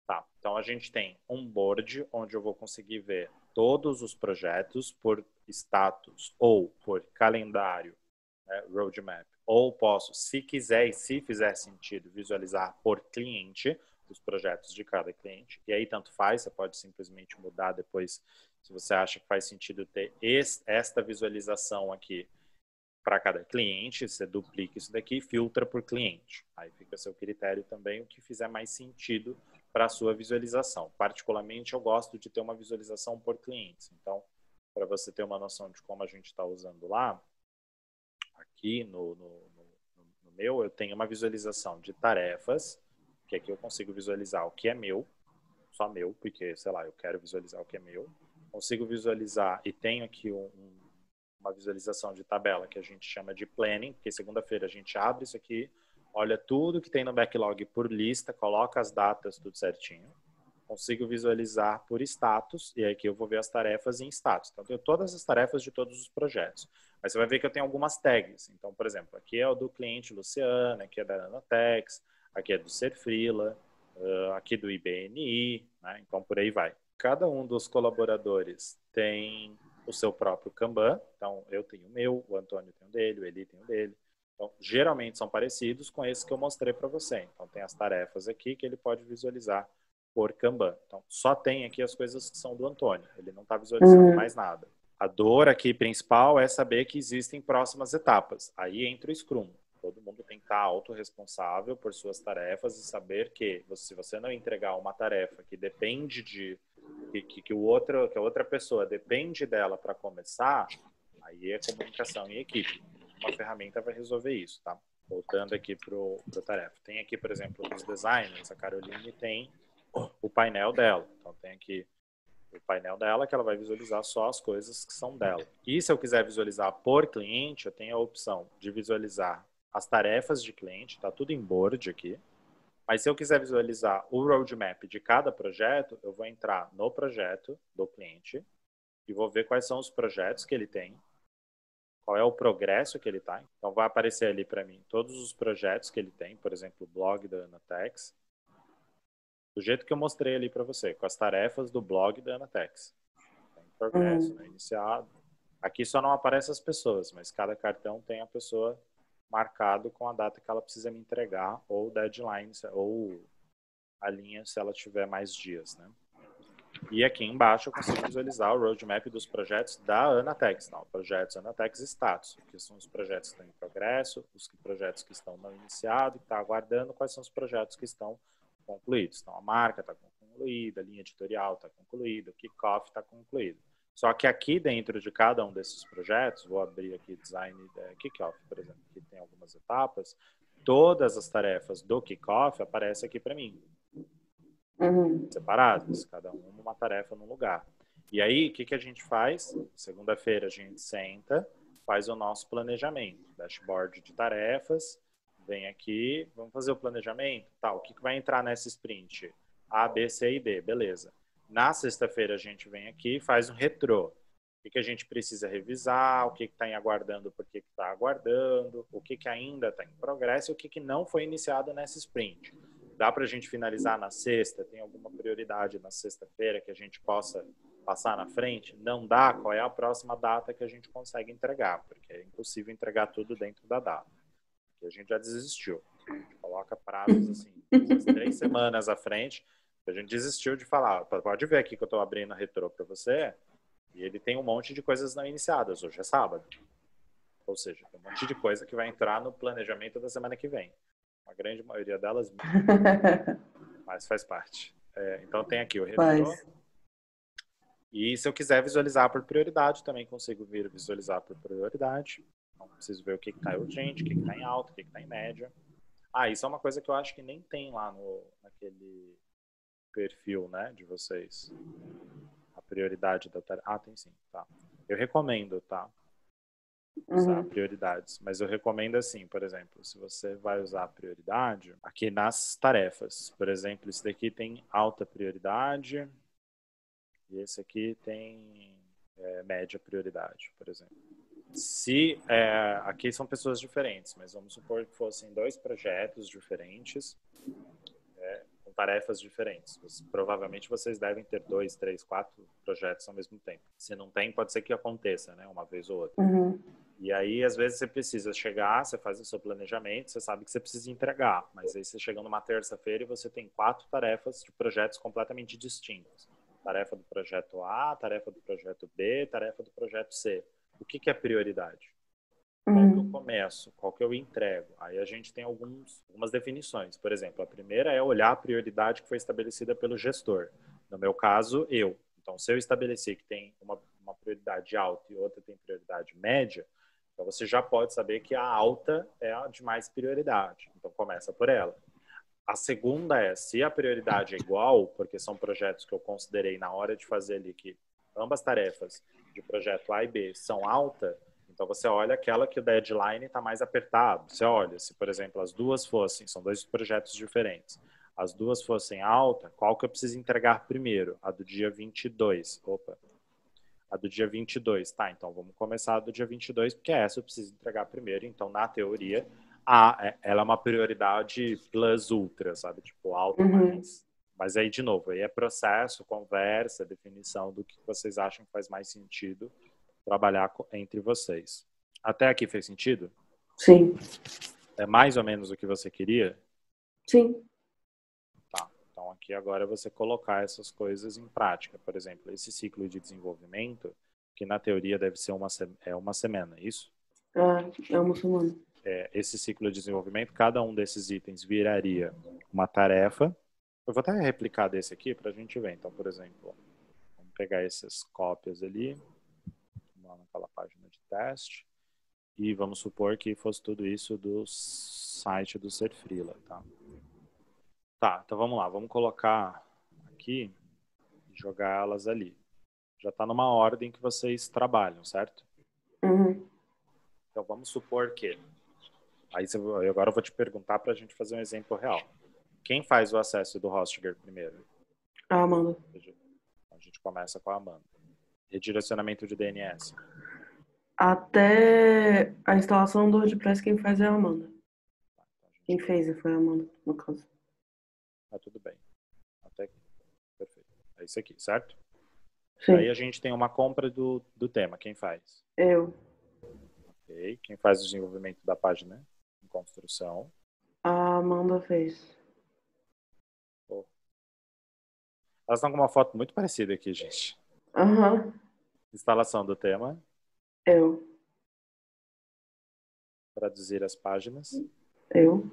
Tá. Então, a gente tem um board onde eu vou conseguir ver todos os projetos por status ou por calendário, né, roadmap. Ou posso, se quiser e se fizer sentido, visualizar por cliente os projetos de cada cliente. E aí, tanto faz, você pode simplesmente mudar depois, se você acha que faz sentido ter esta visualização aqui para cada cliente, você duplica isso daqui e filtra por cliente. Aí fica a seu critério também o que fizer mais sentido para a sua visualização. Particularmente, eu gosto de ter uma visualização por clientes. Então, para você ter uma noção de como a gente está usando lá, aqui no meu, eu tenho uma visualização de tarefas, que aqui eu consigo visualizar o que é meu, só meu, porque, sei lá, eu quero visualizar o que é meu. Consigo visualizar e tenho aqui uma visualização de tabela que a gente chama de planning, porque segunda-feira a gente abre isso aqui, olha tudo que tem no backlog por lista, coloca as datas tudo certinho. Consigo visualizar por status, e aqui eu vou ver as tarefas em status. Então, eu tenho todas as tarefas de todos os projetos. Mas você vai ver que eu tenho algumas tags. Então, por exemplo, aqui é o do cliente Luciana, aqui é da Nanotex, aqui é do Serfrila, aqui do IBNI, né? Então, por aí vai. Cada um dos colaboradores tem o seu próprio Kanban. Então, eu tenho o meu, o Antônio tem o dele, o Eli tem o dele. Então, geralmente são parecidos com esse que eu mostrei para você. Então, tem as tarefas aqui que ele pode visualizar por Kanban. Então, só tem aqui as coisas que são do Antônio. Ele não está visualizando mais nada. A dor aqui principal é saber que existem próximas etapas. Aí entra o Scrum. Todo mundo tem que estar autorresponsável por suas tarefas e saber que se você não entregar uma tarefa que depende de que a outra pessoa depende dela para começar, aí é comunicação em equipe. Uma ferramenta vai resolver isso, tá? Voltando aqui para o tarefa. Tem aqui, por exemplo, os designers. A Caroline tem o painel dela. Então, tem aqui o painel dela, que ela vai visualizar só as coisas que são dela. E se eu quiser visualizar por cliente, eu tenho a opção de visualizar as tarefas de cliente, tá tudo em board aqui. Mas se eu quiser visualizar o roadmap de cada projeto, eu vou entrar no projeto do cliente e vou ver quais são os projetos que ele tem, qual é o progresso que ele está. Então, vai aparecer ali para mim todos os projetos que ele tem, por exemplo, o blog da Anatex, do jeito que eu mostrei ali para você, com as tarefas do blog da Anatex. Tem progresso, né, iniciado. Aqui só não aparecem as pessoas, mas cada cartão tem a pessoa marcado com a data que ela precisa me entregar, ou deadline, ou a linha se ela tiver mais dias, né? E aqui embaixo eu consigo visualizar o roadmap dos projetos da Anatex, não, projetos Anatex Status, que são os projetos que estão em progresso, os projetos que estão não iniciados, que está aguardando, quais são os projetos que estão concluídos. Então, a marca está concluída, a linha editorial está concluída, o kickoff está concluído. Só que aqui dentro de cada um desses projetos, vou abrir aqui design kickoff, por exemplo, que tem algumas etapas, todas as tarefas do kickoff aparecem aqui para mim. Separadas, cada uma tarefa num lugar. E aí, o que a gente faz? Segunda-feira a gente senta, faz o nosso planejamento, dashboard de tarefas, vem aqui, vamos fazer o planejamento, tá, o que vai entrar nessa sprint? A, B, C e D, beleza. Na sexta-feira a gente vem aqui e faz um retrô. O que a gente precisa revisar, o que está em aguardando, por que está aguardando, o que ainda está em progresso e o que não foi iniciado nessa sprint. Dá para a gente finalizar na sexta? Tem alguma prioridade na sexta-feira que a gente possa passar na frente? Não dá? Qual é a próxima data que a gente consegue entregar? Porque é impossível entregar tudo dentro da data. Porque a gente já desistiu. A gente coloca prazos assim, 2, 3 semanas à frente. A gente desistiu de falar. Pode ver aqui que eu estou abrindo a retrô para você. E ele tem um monte de coisas não iniciadas. Hoje é sábado. Ou seja, tem um monte de coisa que vai entrar no planejamento da semana que vem. A grande maioria delas, mas faz parte. Então tem aqui o retrô. E se eu quiser visualizar por prioridade, também consigo vir visualizar por prioridade. Então preciso ver o que está urgente, o que está em alta, o que está em média. Isso é uma coisa que eu acho que nem tem lá naquele perfil, né, de vocês. A prioridade da tarefa. Tem sim, tá. Eu recomendo, tá? Usar prioridades, mas eu recomendo assim, por exemplo, se você vai usar prioridade, aqui nas tarefas, por exemplo, esse daqui tem alta prioridade e esse aqui tem média prioridade, por exemplo. Se aqui são pessoas diferentes, mas vamos supor que fossem 2 projetos diferentes, com tarefas diferentes. Provavelmente vocês devem ter 2, 3, 4 projetos ao mesmo tempo. Se não tem, pode ser que aconteça, né, uma vez ou outra. E aí, às vezes, você precisa chegar, você faz o seu planejamento, você sabe que você precisa entregar, mas aí você chega numa terça-feira e você tem 4 tarefas de projetos completamente distintos. Tarefa do projeto A, tarefa do projeto B, tarefa do projeto C. O que é prioridade? Qual que eu começo? Qual que eu entrego? Aí a gente tem algumas definições. Por exemplo, a primeira é olhar a prioridade que foi estabelecida pelo gestor. No meu caso, eu. Então, se eu estabelecer que tem uma prioridade alta e outra tem prioridade média, então você já pode saber que a alta é a de mais prioridade. Então, começa por ela. A segunda é, se a prioridade é igual, porque são projetos que eu considerei na hora de fazer ali que ambas tarefas de projeto A e B são alta, então você olha aquela que o deadline está mais apertado. Você olha, se por exemplo as duas fossem, são 2 projetos diferentes, as duas fossem alta, qual que eu preciso entregar primeiro? A do dia 22. A do dia 22, tá, então vamos começar a do dia 22, porque essa eu preciso entregar primeiro, então na teoria, ela é uma prioridade plus ultra, sabe, tipo alta mais. Mas aí, de novo, aí é processo, conversa, definição do que vocês acham que faz mais sentido trabalhar entre vocês. Até aqui fez sentido? Sim. É mais ou menos o que você queria? Sim. Tá. Então, aqui agora é você colocar essas coisas em prática. Por exemplo, esse ciclo de desenvolvimento, que na teoria deve ser uma semana, é isso? É uma semana. Esse ciclo de desenvolvimento, cada um desses itens viraria uma tarefa. Eu vou até replicar desse aqui para a gente ver. Então, por exemplo, vamos pegar essas cópias ali, lá naquela página de teste, e vamos supor que fosse tudo isso do site do Ser Freela, tá? Tá, então vamos lá, vamos colocar aqui e jogar elas ali. Já está numa ordem que vocês trabalham, certo? Então vamos supor que... Agora eu vou te perguntar para a gente fazer um exemplo real. Quem faz o acesso do Hostinger primeiro? A Amanda. A gente começa com a Amanda. Redirecionamento de DNS. Até a instalação do WordPress, quem faz é a Amanda. Tá, então a gente Quem fez foi a Amanda, no caso. tá tudo bem. Até aqui. Perfeito. É isso aqui, certo? Sim, Aí a gente tem uma compra do tema. Quem faz? eu. Ok. Quem faz o desenvolvimento da página em construção? A Amanda fez. Oh. Elas estão com uma foto muito parecida aqui, gente. Aham, Instalação do tema. eu. Traduzir as páginas. Eu.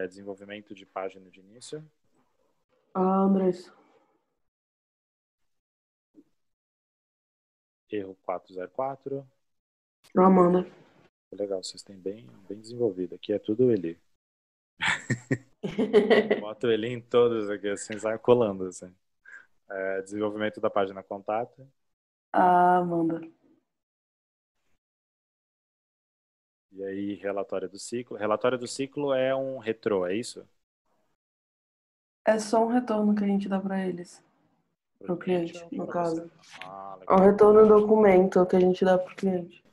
Desenvolvimento de página de início. A Andressa. Erro 404. A Amanda. Legal, vocês têm bem desenvolvido. Aqui é tudo ele. Boto ele em todos aqui, assim, sai colando. Assim. Desenvolvimento da página contato. A Amanda. E aí, relatório do ciclo. Relatório do ciclo é um retrô, é isso? É só um retorno que a gente dá pra eles. Pro Pro cliente, ou no para você? caso. Ah, É um legal. retorno do documento que a gente dá pro cliente.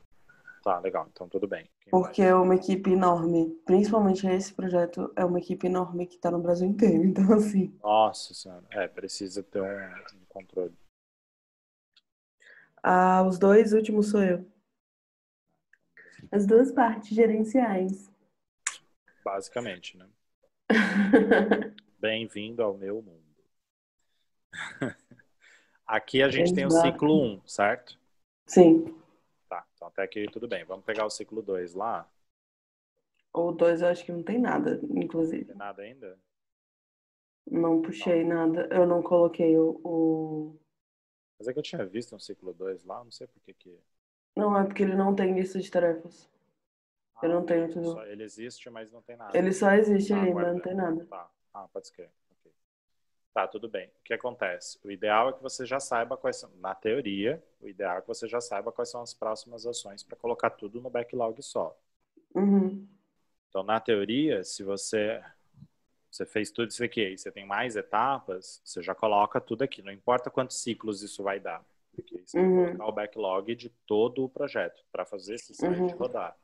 Tá, legal. Então tudo bem. Quem Porque faz? é uma equipe enorme. Principalmente esse projeto é uma equipe enorme que tá no Brasil inteiro. Então, assim. Nossa senhora. Precisa ter um controle. Os dois últimos sou eu. As duas partes gerenciais. Basicamente, né? Bem-vindo ao meu mundo. Aqui a gente tem o Exato. ciclo 1, certo? Sim. Tá, então até aqui tudo bem. Vamos pegar o ciclo 2 lá. O dois eu acho que não tem nada, Não inclusive. tem nada ainda? Não puxei nada. Eu não coloquei Mas é que eu tinha visto um ciclo 2 lá, não sei por que que... Não, é porque ele não tem lista de tarefas. Eu Ah, não ok. tenho tudo. Ele existe, mas não tem nada. Ele só existe Tá, ali, mas não guarda. tem nada. Tá. Ah, pode ser. Ok. Tá, tudo bem. O que acontece? O ideal é que você já saiba quais são, na teoria, o ideal é que você já saiba quais são as próximas ações para colocar tudo no backlog só. Uhum. Então, na teoria, se você fez tudo isso aqui e você tem mais etapas, você já coloca tudo aqui. Não importa quantos ciclos isso vai dar. Porque você vai Uhum. colocar o backlog de todo o projeto para fazer esse site Uhum. rodar.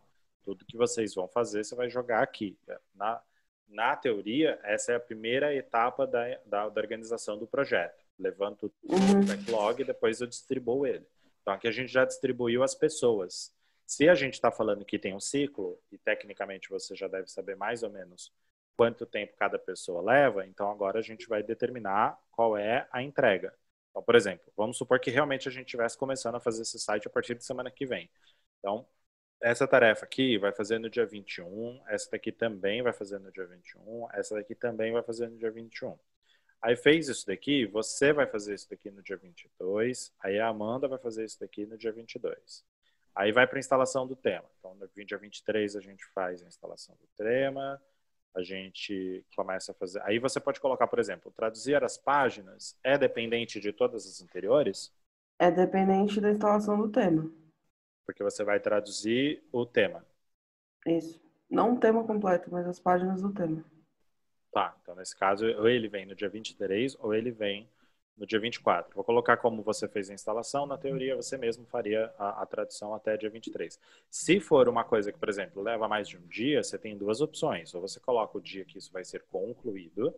Tudo que vocês vão fazer, você vai jogar aqui. Na teoria, essa é a primeira etapa da organização do projeto. Levanto todo o backlog e depois eu distribuo ele. Então, aqui a gente já distribuiu as pessoas. Se a gente está falando que tem um ciclo, e tecnicamente você já deve saber mais ou menos quanto tempo cada pessoa leva, então agora a gente vai determinar qual é a entrega. Então, por exemplo, vamos supor que realmente a gente estivesse começando a fazer esse site a partir de semana que vem. Então, essa tarefa aqui vai fazer no dia 21, essa daqui também vai fazer no dia 21, essa daqui também vai fazer no dia 21. Aí fez isso daqui, você vai fazer isso daqui no dia 22, aí a Amanda vai fazer isso daqui no dia 22. Aí vai para a instalação do tema. Então, no dia 23 a gente faz a instalação do tema, a gente começa a fazer... Aí você pode colocar, por exemplo, traduzir as páginas é dependente de todas as anteriores, É dependente da instalação do tema. porque você vai traduzir o tema. Isso. Não o tema completo, mas as páginas do tema. Tá, então nesse caso, ou ele vem no dia 23 ou ele vem no dia 24. Vou colocar como você fez a instalação, na teoria você mesmo faria a tradução até dia 23. Se for uma coisa que, por exemplo, leva mais de um dia, você tem duas opções. Ou você coloca o dia que isso vai ser concluído,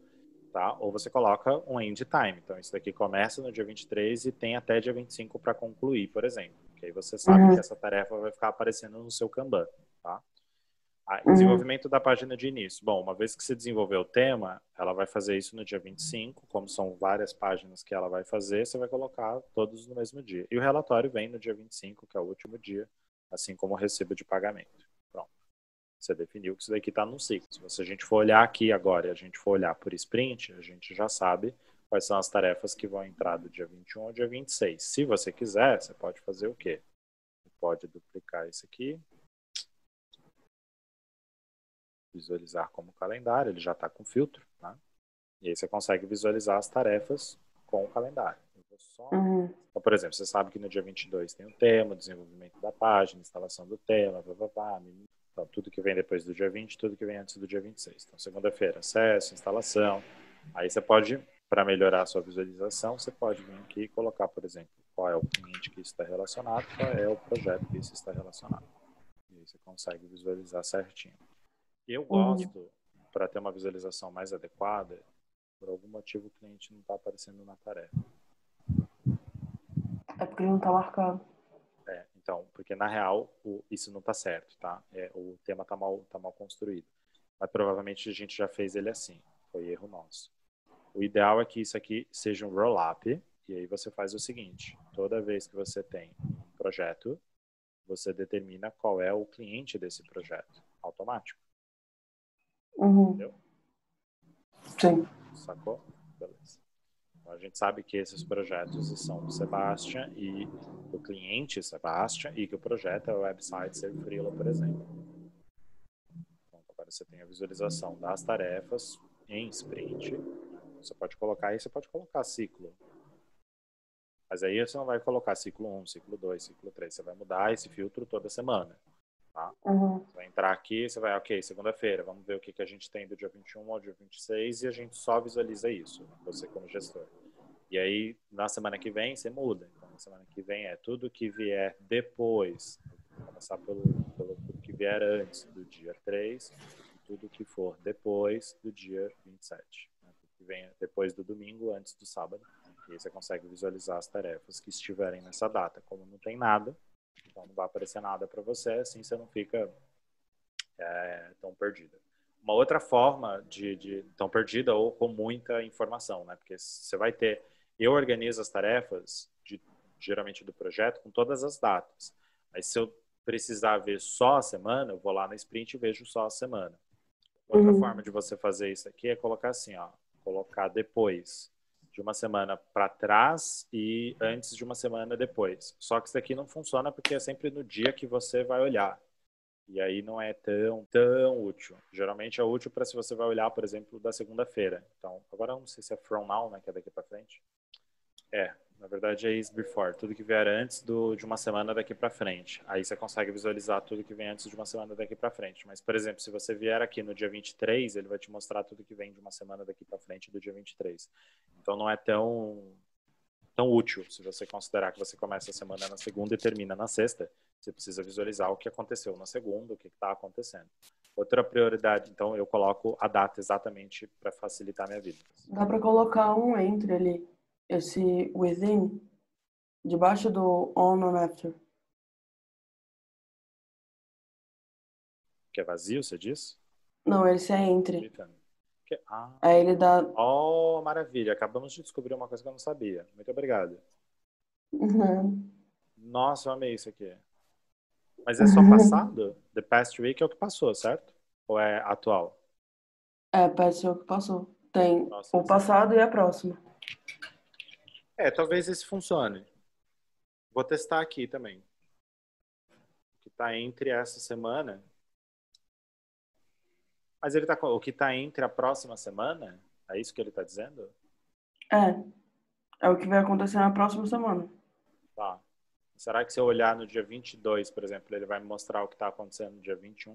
tá? Ou você coloca um end time. Então isso daqui começa no dia 23 e tem até dia 25 para concluir, por exemplo. Que aí você sabe que essa tarefa vai ficar aparecendo no seu Kanban, tá? Desenvolvimento da página de início. Bom, uma vez que você desenvolveu o tema, ela vai fazer isso no dia 25, como são várias páginas que ela vai fazer, você vai colocar todos no mesmo dia. E o relatório vem no dia 25, que é o último dia, assim como o recibo de pagamento. Pronto. Você definiu que isso daqui está no ciclo. Se a gente for olhar aqui agora e a gente for olhar por sprint, a gente já sabe quais são as tarefas que vão entrar do dia 21 ao dia 26. Se você quiser, você pode fazer o quê? Você pode duplicar isso aqui, visualizar como calendário, ele já está com filtro, né? E aí você consegue visualizar as tarefas com o calendário. Eu vou só... Então, por exemplo, você sabe que no dia 22 tem o tema, desenvolvimento da página, instalação do tema, então tudo que vem depois do dia 20, tudo que vem antes do dia 26. Então, segunda-feira, acesso, instalação. Aí você pode, para melhorar a sua visualização, você pode vir aqui e colocar, por exemplo, qual é o cliente que isso está relacionado, qual é o projeto que isso está relacionado. E aí você consegue visualizar certinho. Eu gosto, para ter uma visualização mais adequada, por algum motivo o cliente não está aparecendo na tarefa. É porque ele não tá marcado. Então, porque na real isso não está certo, tá? O tema tá mal construído. Mas provavelmente a gente já fez ele assim. Foi erro nosso. O ideal é que isso aqui seja um roll-up. E aí você faz o seguinte. Toda vez que você tem um projeto, você determina qual é o cliente desse projeto. Automático. Entendeu? Sim. Sacou? Beleza. Então, a gente sabe que esses projetos são do Sebastian e do cliente Sebastian e que o projeto é o website Ser Freela, por exemplo. Então, agora você tem a visualização das tarefas em sprint. Você pode colocar aí, você pode colocar ciclo. Mas aí você não vai colocar ciclo 1, ciclo 2, ciclo 3. Você vai mudar esse filtro toda semana. Tá? Você vai entrar aqui, você vai, ok, segunda-feira, vamos ver o que a gente tem do dia 21 ao dia 26 e a gente só visualiza isso, você como gestor. E aí, na semana que vem, você muda. Então, na semana que vem é tudo que vier depois. Vou começar pelo tudo que vier antes do dia 3 e tudo que for depois do dia 27. Né? Tudo que vem depois do domingo, antes do sábado. E aí você consegue visualizar as tarefas que estiverem nessa data. Como não tem nada, então não vai aparecer nada para você, assim você não fica tão perdida. Uma outra forma de tão perdida ou com muita informação, né? Porque você vai ter... Eu organizo as tarefas, geralmente do projeto, com todas as datas. Mas se eu precisar ver só a semana, eu vou lá na sprint e vejo só a semana. Outra forma de você fazer isso aqui é colocar assim, ó, colocar depois de uma semana para trás e antes de uma semana depois. Só que isso aqui não funciona porque é sempre no dia que você vai olhar. E aí não é tão útil. Geralmente é útil para se você vai olhar, por exemplo, da segunda-feira. Então, agora eu não sei se é from now, né, que é daqui para frente. Na verdade é is before, tudo que vier antes de uma semana daqui para frente. Aí você consegue visualizar tudo que vem antes de uma semana daqui para frente. Mas, por exemplo, se você vier aqui no dia 23, ele vai te mostrar tudo que vem de uma semana daqui para frente do dia 23. Então não é tão útil se você considerar que você começa a semana na segunda e termina na sexta. Você precisa visualizar o que aconteceu na segunda, o que está acontecendo. Outra prioridade, então, eu coloco a data exatamente para facilitar a minha vida. Dá pra colocar um entre ali, esse within, debaixo do on and after. Que é vazio, você diz? Não, esse é entre. Ah, Aí ele dá. oh, maravilha. Acabamos de descobrir uma coisa que eu não sabia. Muito obrigado. Nossa, eu amei isso aqui. Mas é só passado? The past week é o que passou, certo? Ou é atual? Pode ser o que passou. Tem Nossa, o passado e a próxima. talvez esse funcione. Vou testar aqui também. O que está entre essa semana. Mas ele tá com o que está entre a próxima semana? É isso que ele está dizendo? É o que vai acontecer na próxima semana. Tá. Será que se eu olhar no dia 22, por exemplo, ele vai me mostrar o que está acontecendo no dia 21?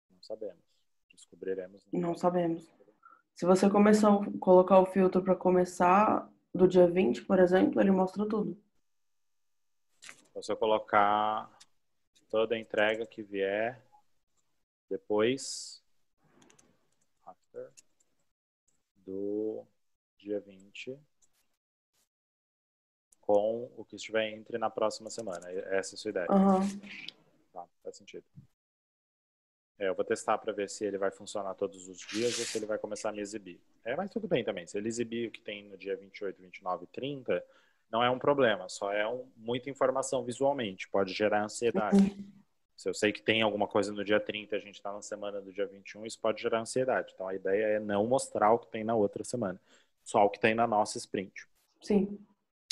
Não sabemos. Descobriremos. Não sabemos. Se você começar a colocar o filtro para começar do dia 20, por exemplo, ele mostra tudo. Então, se eu colocar toda a entrega que vier depois after, do dia 20 com o que estiver entre na próxima semana. Essa é a sua ideia. Tá, faz sentido. Eu vou testar para ver se ele vai funcionar todos os dias ou se ele vai começar a me exibir. Mas tudo bem também. Se ele exibir o que tem no dia 28, 29 e 30, não é um problema. Só é muita informação visualmente. Pode gerar ansiedade. Se eu sei que tem alguma coisa no dia 30, a gente está na semana do dia 21, isso pode gerar ansiedade. Então, a ideia é não mostrar o que tem na outra semana. Só o que tem na nossa sprint. Sim.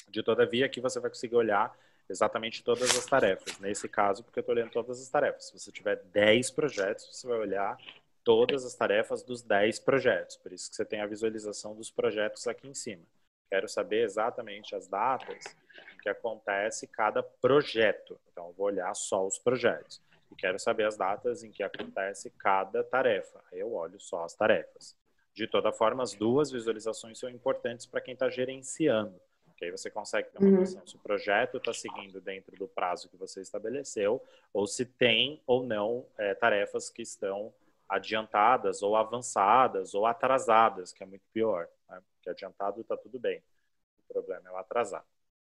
De todavia, aqui você vai conseguir olhar exatamente todas as tarefas. Nesse caso, porque eu estou olhando todas as tarefas. Se você tiver 10 projetos, você vai olhar todas as tarefas dos 10 projetos. Por isso que você tem a visualização dos projetos aqui em cima. Quero saber exatamente as datas em que acontece cada projeto. Então, eu vou olhar só os projetos. E quero saber as datas em que acontece cada tarefa. Aí eu olho só as tarefas. De toda forma, as duas visualizações são importantes para quem está gerenciando. Que aí você consegue ter uma noção se o projeto está seguindo dentro do prazo que você estabeleceu ou se tem ou não tarefas que estão adiantadas ou avançadas ou atrasadas, que é muito pior, né? Porque adiantado está tudo bem. O problema é o atrasado.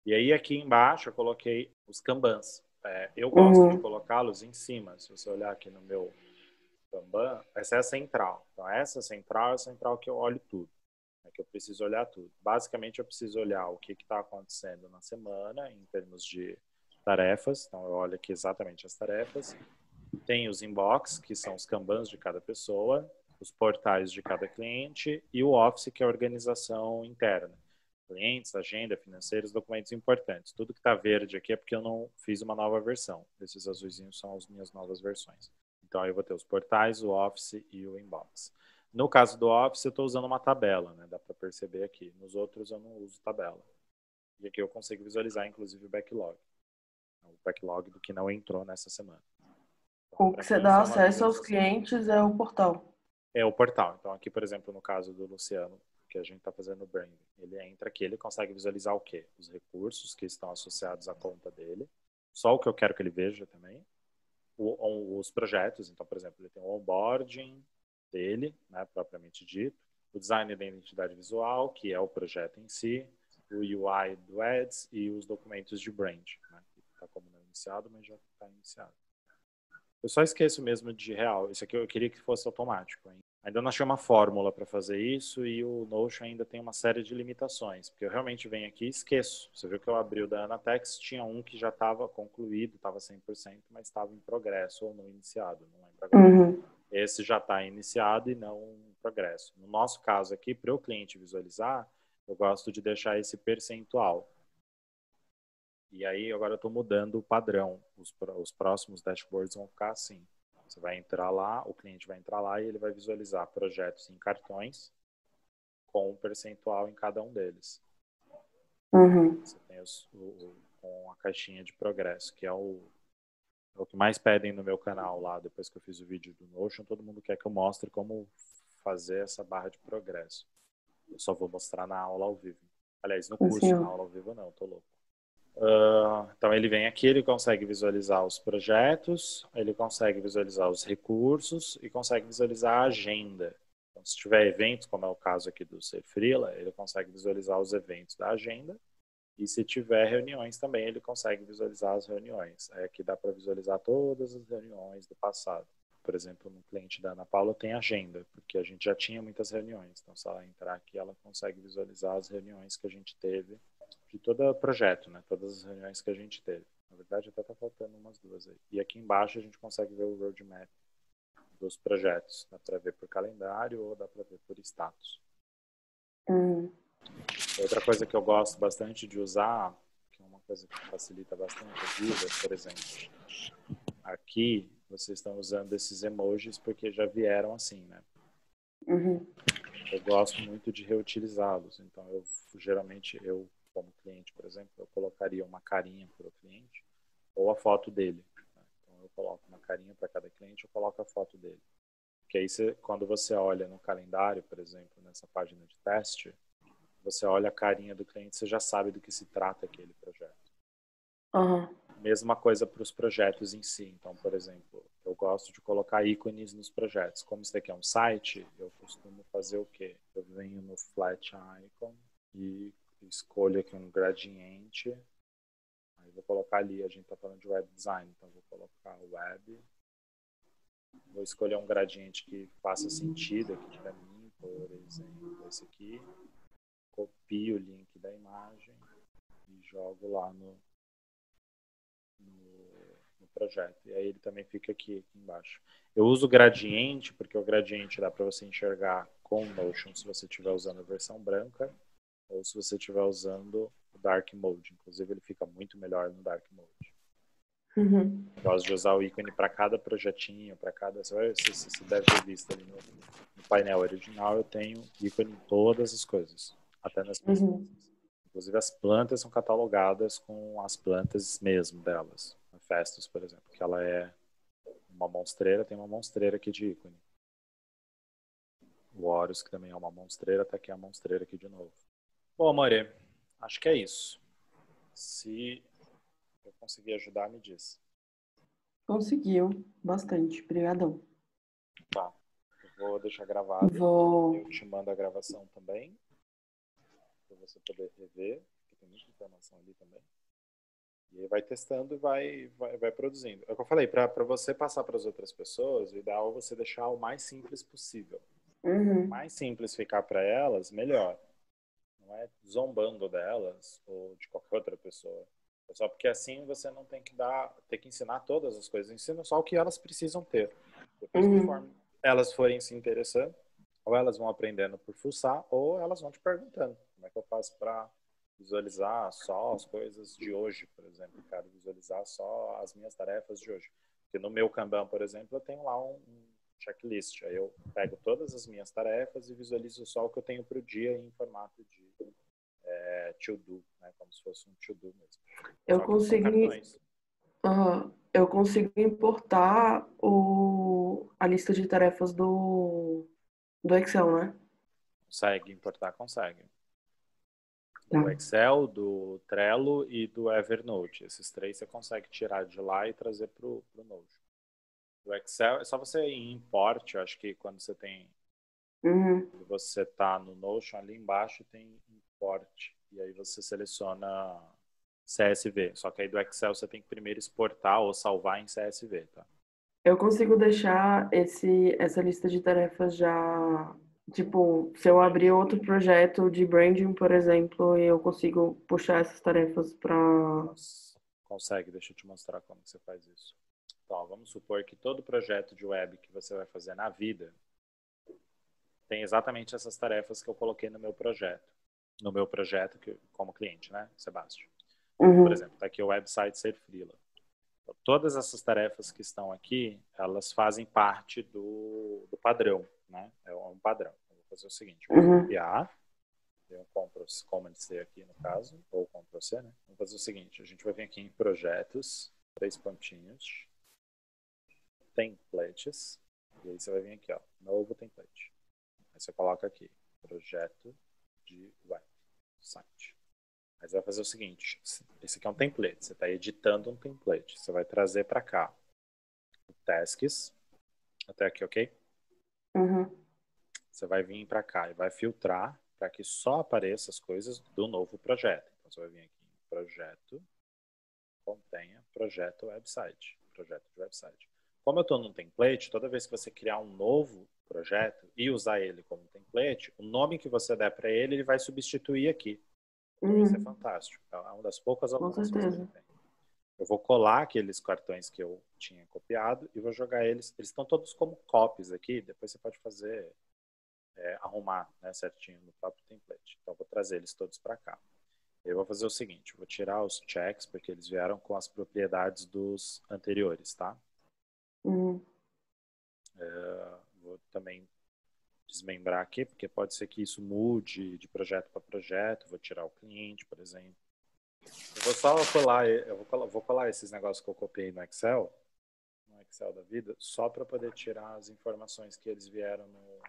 E aí aqui embaixo eu coloquei os Kanbans. Eu gosto de colocá-los em cima. Se você olhar aqui no meu Kanban, essa é a central. Então essa central é a central que eu olho tudo. Que eu preciso olhar tudo. Basicamente, eu preciso olhar o que está acontecendo na semana, em termos de tarefas. Então, eu olho aqui exatamente as tarefas. Tem os inbox, que são os Kanbans de cada pessoa, os portais de cada cliente e o Office, que é a organização interna. Clientes, agenda, financeiros, documentos importantes. Tudo que está verde aqui é porque eu não fiz uma nova versão. Esses azulzinhos são as minhas novas versões. Então, aí eu vou ter os portais, o Office e o inbox. No caso do Office, eu estou usando uma tabela, né? Dá para perceber aqui. Nos outros, eu não uso tabela. E aqui eu consigo visualizar, inclusive, o backlog. O backlog do que não entrou nessa semana. Então, O que você mim, dá isso é uma acesso aos visualização. clientes é o portal. É o portal. Então, aqui, por exemplo, no caso do Luciano, que a gente está fazendo o branding, ele entra aqui, ele consegue visualizar o quê? Os recursos que estão associados à conta dele, só o que eu quero que ele veja também, os projetos. Então, por exemplo, ele tem o onboarding dele, né, propriamente dito, o design da identidade visual, que é o projeto em si, o UI do Ads e os documentos de brand, né, que está como não iniciado, mas já está iniciado. Eu só esqueço mesmo de real. Isso aqui eu queria que fosse automático, hein? Ainda não achei uma fórmula para fazer isso e o Notion ainda tem uma série de limitações, porque eu realmente venho aqui e esqueço. Você viu que eu abri o da Anatex, tinha um que já estava concluído, estava 100%, mas estava em progresso ou não iniciado, não lembro agora. Esse já está iniciado e não em progresso. No nosso caso aqui, para o cliente visualizar, eu gosto de deixar esse percentual. E aí agora eu estou mudando o padrão. Os próximos dashboards vão ficar assim. Você vai entrar lá, o cliente vai entrar lá e ele vai visualizar projetos em cartões com um percentual em cada um deles. Você tem com a caixinha de progresso, que é o que mais pedem no meu canal lá, depois que eu fiz o vídeo do Notion. Todo mundo quer que eu mostre como fazer essa barra de progresso. Eu só vou mostrar na aula ao vivo. Aliás, no curso, na aula ao vivo não, tô louco. Então ele vem aqui, ele consegue visualizar os projetos, ele consegue visualizar os recursos e consegue visualizar a agenda. Então, se tiver eventos, como é o caso aqui do Ser Freela, ele consegue visualizar os eventos da agenda. E se tiver reuniões também, ele consegue visualizar as reuniões. Aqui dá para visualizar todas as reuniões do passado. Por exemplo, no cliente da Ana Paula tem agenda, porque a gente já tinha muitas reuniões. Então, se ela entrar aqui, ela consegue visualizar as reuniões que a gente teve de todo o projeto, né? Todas as reuniões que a gente teve. Na verdade, até tá faltando umas duas aí. E aqui embaixo a gente consegue ver o roadmap dos projetos. Dá para ver por calendário ou dá para ver por status. Outra coisa que eu gosto bastante de usar, que é uma coisa que facilita bastante a vida, por exemplo, aqui vocês estão usando esses emojis porque já vieram assim, né? Eu gosto muito de reutilizá-los. Então, geralmente, como cliente, por exemplo, eu colocaria uma carinha para o cliente ou a foto dele. Né? Então, eu coloco uma carinha para cada cliente, eu coloco a foto dele. Porque aí, quando você olha no calendário, por exemplo, nessa página de teste, você olha a carinha do cliente, você já sabe do que se trata aquele projeto. Mesma coisa para os projetos em si. Então, por exemplo, eu gosto de colocar ícones nos projetos. Como isso daqui é um site, eu costumo fazer o quê? Eu venho no Flat Icon e escolho aqui um gradiente. Aí vou colocar ali, a gente está falando de web design, então vou colocar web. Vou escolher um gradiente que faça sentido aqui para mim, por exemplo, esse aqui. Copio o link da imagem e jogo lá no projeto. E aí ele também fica aqui embaixo. Eu uso o gradiente, porque o gradiente dá para você enxergar com o Notion se você estiver usando a versão branca ou se você estiver usando o Dark Mode. Inclusive, ele fica muito melhor no Dark Mode. Eu gosto de usar o ícone para cada projetinho, para cada... Você deve ter visto ali no painel original, eu tenho ícone em todas as coisas, até nas pesquisas. Inclusive, as plantas são catalogadas com as plantas mesmo delas. A Festus, por exemplo, que ela é uma monstreira, tem uma monstreira aqui de ícone. O Horus, que também é uma monstreira, tá aqui a monstreira aqui de novo. Bom, Amore, Acho que é isso. Se eu conseguir ajudar, me diz. Conseguiu. Bastante. Obrigadão. Tá. Eu vou deixar gravado. Vou... Eu te mando a gravação também, para você poder rever, porque tem muita informação ali também. E aí vai testando e vai produzindo. É o que eu falei, para você passar para as outras pessoas, o ideal é você deixar o mais simples possível. Uhum. Mais simples ficar para elas, melhor. Não é zombando delas ou de qualquer outra pessoa. É só porque assim você não tem que ter que ensinar todas as coisas. Ensina só o que elas precisam ter. Depois, conforme elas forem se interessando, ou elas vão aprendendo por fuçar, ou elas vão te perguntando como é que eu faço para visualizar só as coisas de hoje, por exemplo. Eu quero visualizar só as minhas tarefas de hoje. Porque no meu Kanban, por exemplo, eu tenho lá um checklist. Aí eu pego todas as minhas tarefas e visualizo só o que eu tenho para o dia em formato de to-do, né? Como se fosse um to-do mesmo. Eu Só que são consegui, cartões. eu consigo importar a lista de tarefas do Excel, né? Consegue importar? Consegue. Tá. Do Excel, do Trello e do Evernote. Esses três você consegue tirar de lá e trazer para o Notion. Do Excel, é só você ir em import. Eu acho que quando você tem... Quando você está no Notion, ali embaixo tem import. E aí você seleciona CSV. Só que aí do Excel você tem que primeiro exportar ou salvar em CSV, tá? Eu consigo deixar essa lista de tarefas já, tipo, se eu abrir outro projeto de branding, por exemplo, eu consigo puxar essas tarefas para... Consegue, deixa eu te mostrar como que você faz isso. Então, vamos supor que todo projeto de web que você vai fazer na vida tem exatamente essas tarefas que eu coloquei no meu projeto. No meu projeto como cliente, né, Sebastião? Por exemplo, está aqui o website Ser Freela. Então, todas essas tarefas que estão aqui, elas fazem parte do padrão, né? É um padrão. Eu vou fazer o seguinte, eu vou copiar, tem um Ctrl+C aqui no caso, ou Ctrl+C, né? Vamos fazer o seguinte, a gente vai vir aqui em projetos, 3 pontinhos, templates, e aí você vai vir aqui, ó, novo template. Aí você coloca aqui, projeto de website. Aí você vai fazer o seguinte, esse aqui é um template, você está editando um template, você vai trazer para cá o tasks, até aqui, ok? Você vai vir para cá e vai filtrar para que só apareça as coisas do novo projeto. Então você vai vir aqui em projeto, contenha projeto website, projeto de website. Como eu estou num template, toda vez que você criar um novo projeto e usar ele como template, o nome que você der para ele, ele vai substituir aqui. Então isso é fantástico. É uma das poucas automações que ele tem. Eu vou colar aqueles cartões que eu tinha copiado e vou jogar eles. Eles estão todos como copies aqui. Depois você pode fazer, arrumar, né, certinho no próprio template. Então eu vou trazer eles todos para cá. Eu vou fazer o seguinte, eu vou tirar os checks, porque eles vieram com as propriedades dos anteriores, tá? Vou também desmembrar aqui, porque pode ser que isso mude de projeto para projeto. Vou tirar o cliente, por exemplo. Eu vou só colar, vou colar esses negócios que eu copiei no Excel da vida, só para poder tirar as informações que eles vieram no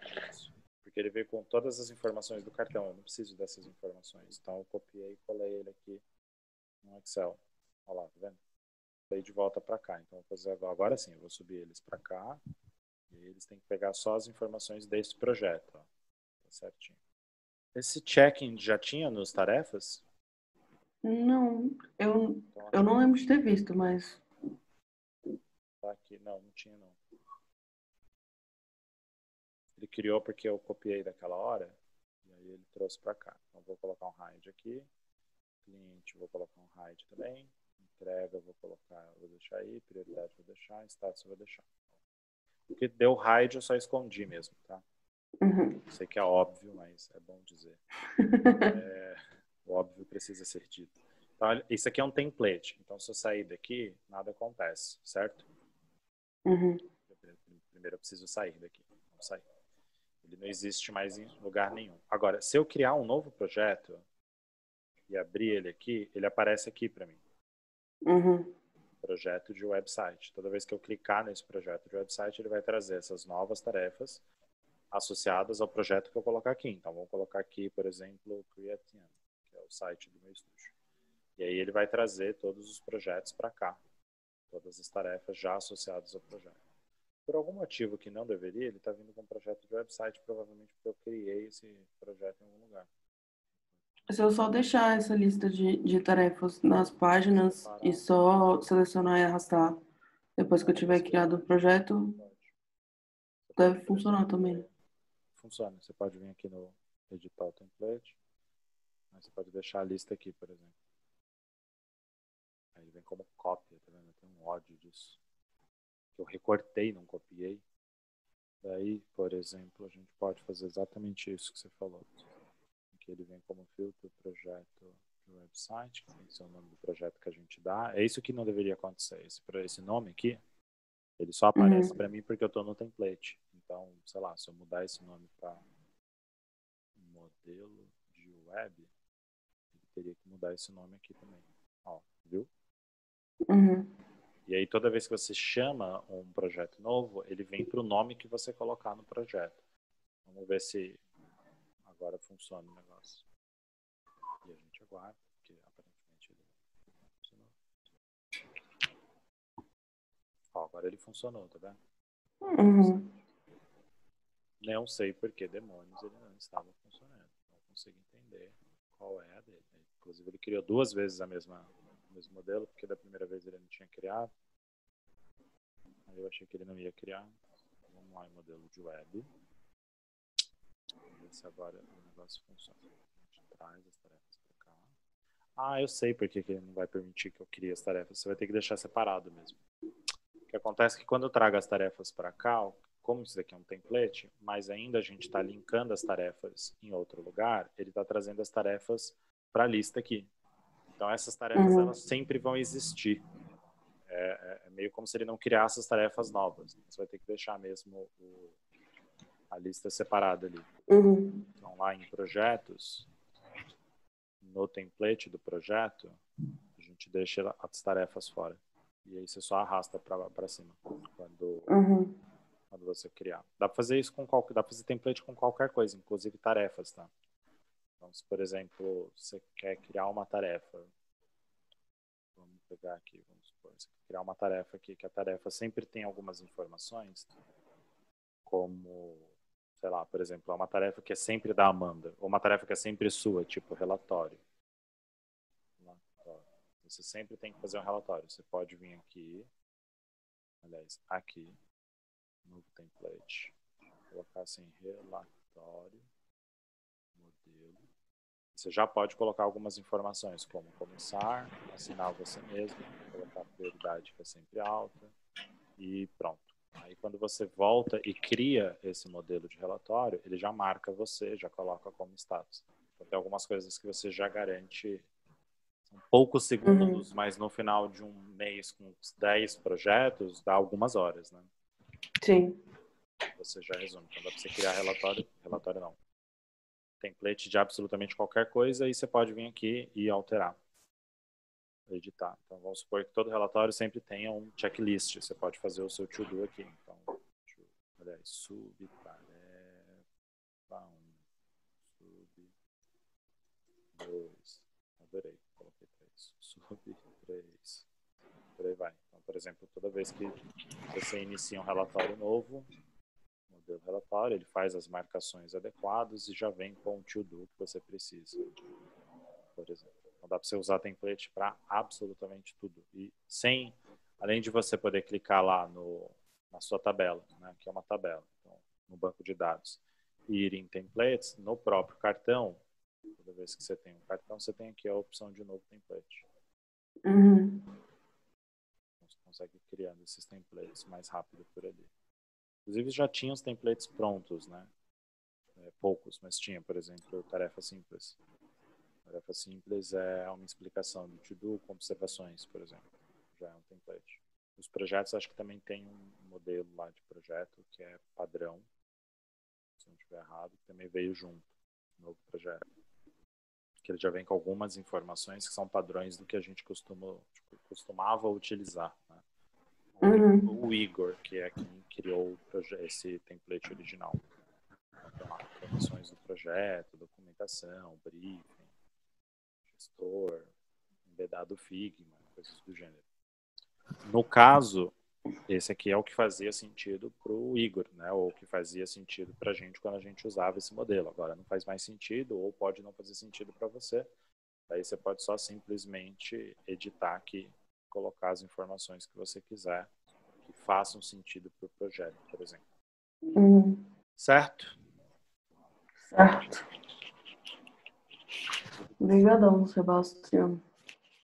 início. Porque ele veio com todas as informações do cartão, eu não preciso dessas informações. Então eu copiei e colei ele aqui no Excel. Olha lá, tá vendo? Daí de volta para cá. Então vou fazer agora sim, eu vou subir eles para cá. E eles têm que pegar só as informações desse projeto. Ó. Tá certinho. Esse check-in já tinha nos tarefas? Não, eu não lembro de ter visto, mas... Tá aqui. Não tinha não. Ele criou porque eu copiei daquela hora. E aí ele trouxe para cá. Então vou colocar um hide aqui. Cliente, vou colocar um hide também. Entrega, vou deixar aí. Prioridade, vou deixar. Status, vou deixar. O que deu hide eu só escondi mesmo, tá? Sei que é óbvio, mas é bom dizer. O óbvio precisa ser dito. Então, isso aqui é um template. Então, se eu sair daqui, nada acontece, certo? Primeiro eu preciso sair daqui. Vamos sair. Ele não existe mais em lugar nenhum. Agora, se eu criar um novo projeto e abrir ele aqui, ele aparece aqui para mim. Projeto de website. Toda vez que eu clicar nesse projeto de website, ele vai trazer essas novas tarefas associadas ao projeto que eu colocar aqui. Então, vamos colocar aqui, por exemplo, Create, que meu site do meu estúdio. E aí ele vai trazer todos os projetos para cá, todas as tarefas já associadas ao projeto. Por algum motivo que não deveria, ele está vindo com um projeto de website, provavelmente porque eu criei esse projeto em algum lugar. Se eu só deixar essa lista de tarefas nas páginas e só selecionar e arrastar depois que eu tiver criado o projeto, deve funcionar também. Funciona. Você pode vir aqui no editar o template. Aí você pode deixar a lista aqui, por exemplo. Aí vem como cópia, tá vendo? Eu tenho um ódio disso. Eu recortei, não copiei. Daí, por exemplo, a gente pode fazer exatamente isso que você falou. Aqui ele vem como filtro, projeto de website, que tem que ser o nome do projeto que a gente dá. É isso que não deveria acontecer. Esse nome aqui, ele só aparece para mim porque eu estou no template. Então, sei lá, se eu mudar esse nome para modelo de web, ele teria que mudar esse nome aqui também. Ó, viu? E aí toda vez que você chama um projeto novo, ele vem para o nome que você colocar no projeto. Vamos ver se agora funciona o negócio. E a gente aguarda, porque aparentemente ele não funcionou. Ó, agora ele funcionou, tá vendo? Não sei por que demônios ele não estava funcionando. Não consigo entender qual é a dele. Inclusive ele criou 2 vezes o mesmo modelo, porque da primeira vez ele não tinha criado. Aí eu achei que ele não ia criar. Vamos lá em modelo de web. Vamos ver se agora o negócio funciona. A gente traz as tarefas para cá. Ah, eu sei por que ele não vai permitir que eu crie as tarefas. Você vai ter que deixar separado mesmo. O que acontece é que quando eu trago as tarefas para cá, como isso daqui é um template, mas ainda a gente está linkando as tarefas em outro lugar, ele está trazendo as tarefas para a lista aqui. Então essas tarefas elas sempre vão existir. É meio como se ele não criasse as tarefas novas. Você vai ter que deixar mesmo a lista separada ali. Então lá em projetos, no template do projeto, a gente deixa as tarefas fora. E aí você só arrasta para cima quando você criar. Dá para fazer isso dá para fazer template com qualquer coisa, inclusive tarefas, tá? Então, se por exemplo, você quer criar uma tarefa, vamos pegar aqui, vamos supor, você quer criar uma tarefa aqui, que a tarefa sempre tem algumas informações, como, sei lá, por exemplo, é uma tarefa que é sempre da Amanda, ou uma tarefa que é sempre sua, tipo relatório. Você sempre tem que fazer um relatório. Você pode vir aqui, aliás, aqui, novo template, colocar assim, relatório, modelo. Você já pode colocar algumas informações, como começar, assinar você mesmo, colocar a prioridade que é sempre alta, e pronto. Aí quando você volta e cria esse modelo de relatório, ele já marca você, já coloca como status. Então tem algumas coisas que você já garante. São poucos segundos, mas no final de um mês com 10 projetos, dá algumas horas, né? Sim. Você já resume. Então dá para você criar relatório não, template de absolutamente qualquer coisa e você pode vir aqui e alterar, editar. Então vamos supor que todo relatório sempre tenha um checklist. Você pode fazer o seu to-do aqui. Então, aliás, subtarefa 1, sub 2, adorei. Coloquei 3. Sub 3. Por aí vai. Então, por exemplo, toda vez que você inicia um relatório novo, modelo relatório, ele faz as marcações adequadas e já vem com o to-do que você precisa. Por exemplo. Então dá para você usar template para absolutamente tudo. E além de você poder clicar lá na sua tabela, né, que é uma tabela, então, no banco de dados, e ir em templates, no próprio cartão, toda vez que você tem um cartão, você tem aqui a opção de novo template. Você consegue ir criando esses templates mais rápido por ali. Inclusive já tinha os templates prontos, né? Poucos, mas tinha, por exemplo, tarefa simples. Tarefa simples é uma explicação do to-do com observações, por exemplo. Já é um template. Os projetos, acho que também tem um modelo lá de projeto que é padrão, se não estiver errado, que também veio junto, novo projeto. Que ele já vem com algumas informações que são padrões do que a gente costumava utilizar, né? O Igor, que é quem criou esse template original. Então, tem lá, informações do projeto, documentação, briefing. gestor, embedado Figma, coisas do gênero. No caso, esse aqui é o que fazia sentido para o Igor, né? Ou o que fazia sentido para a gente quando a gente usava esse modelo. Agora não faz mais sentido ou pode não fazer sentido para você. Daí você pode só simplesmente editar aqui, colocar as informações que você quiser que façam sentido para o projeto, por exemplo. Certo? Certo. Obrigadão, Sebastião.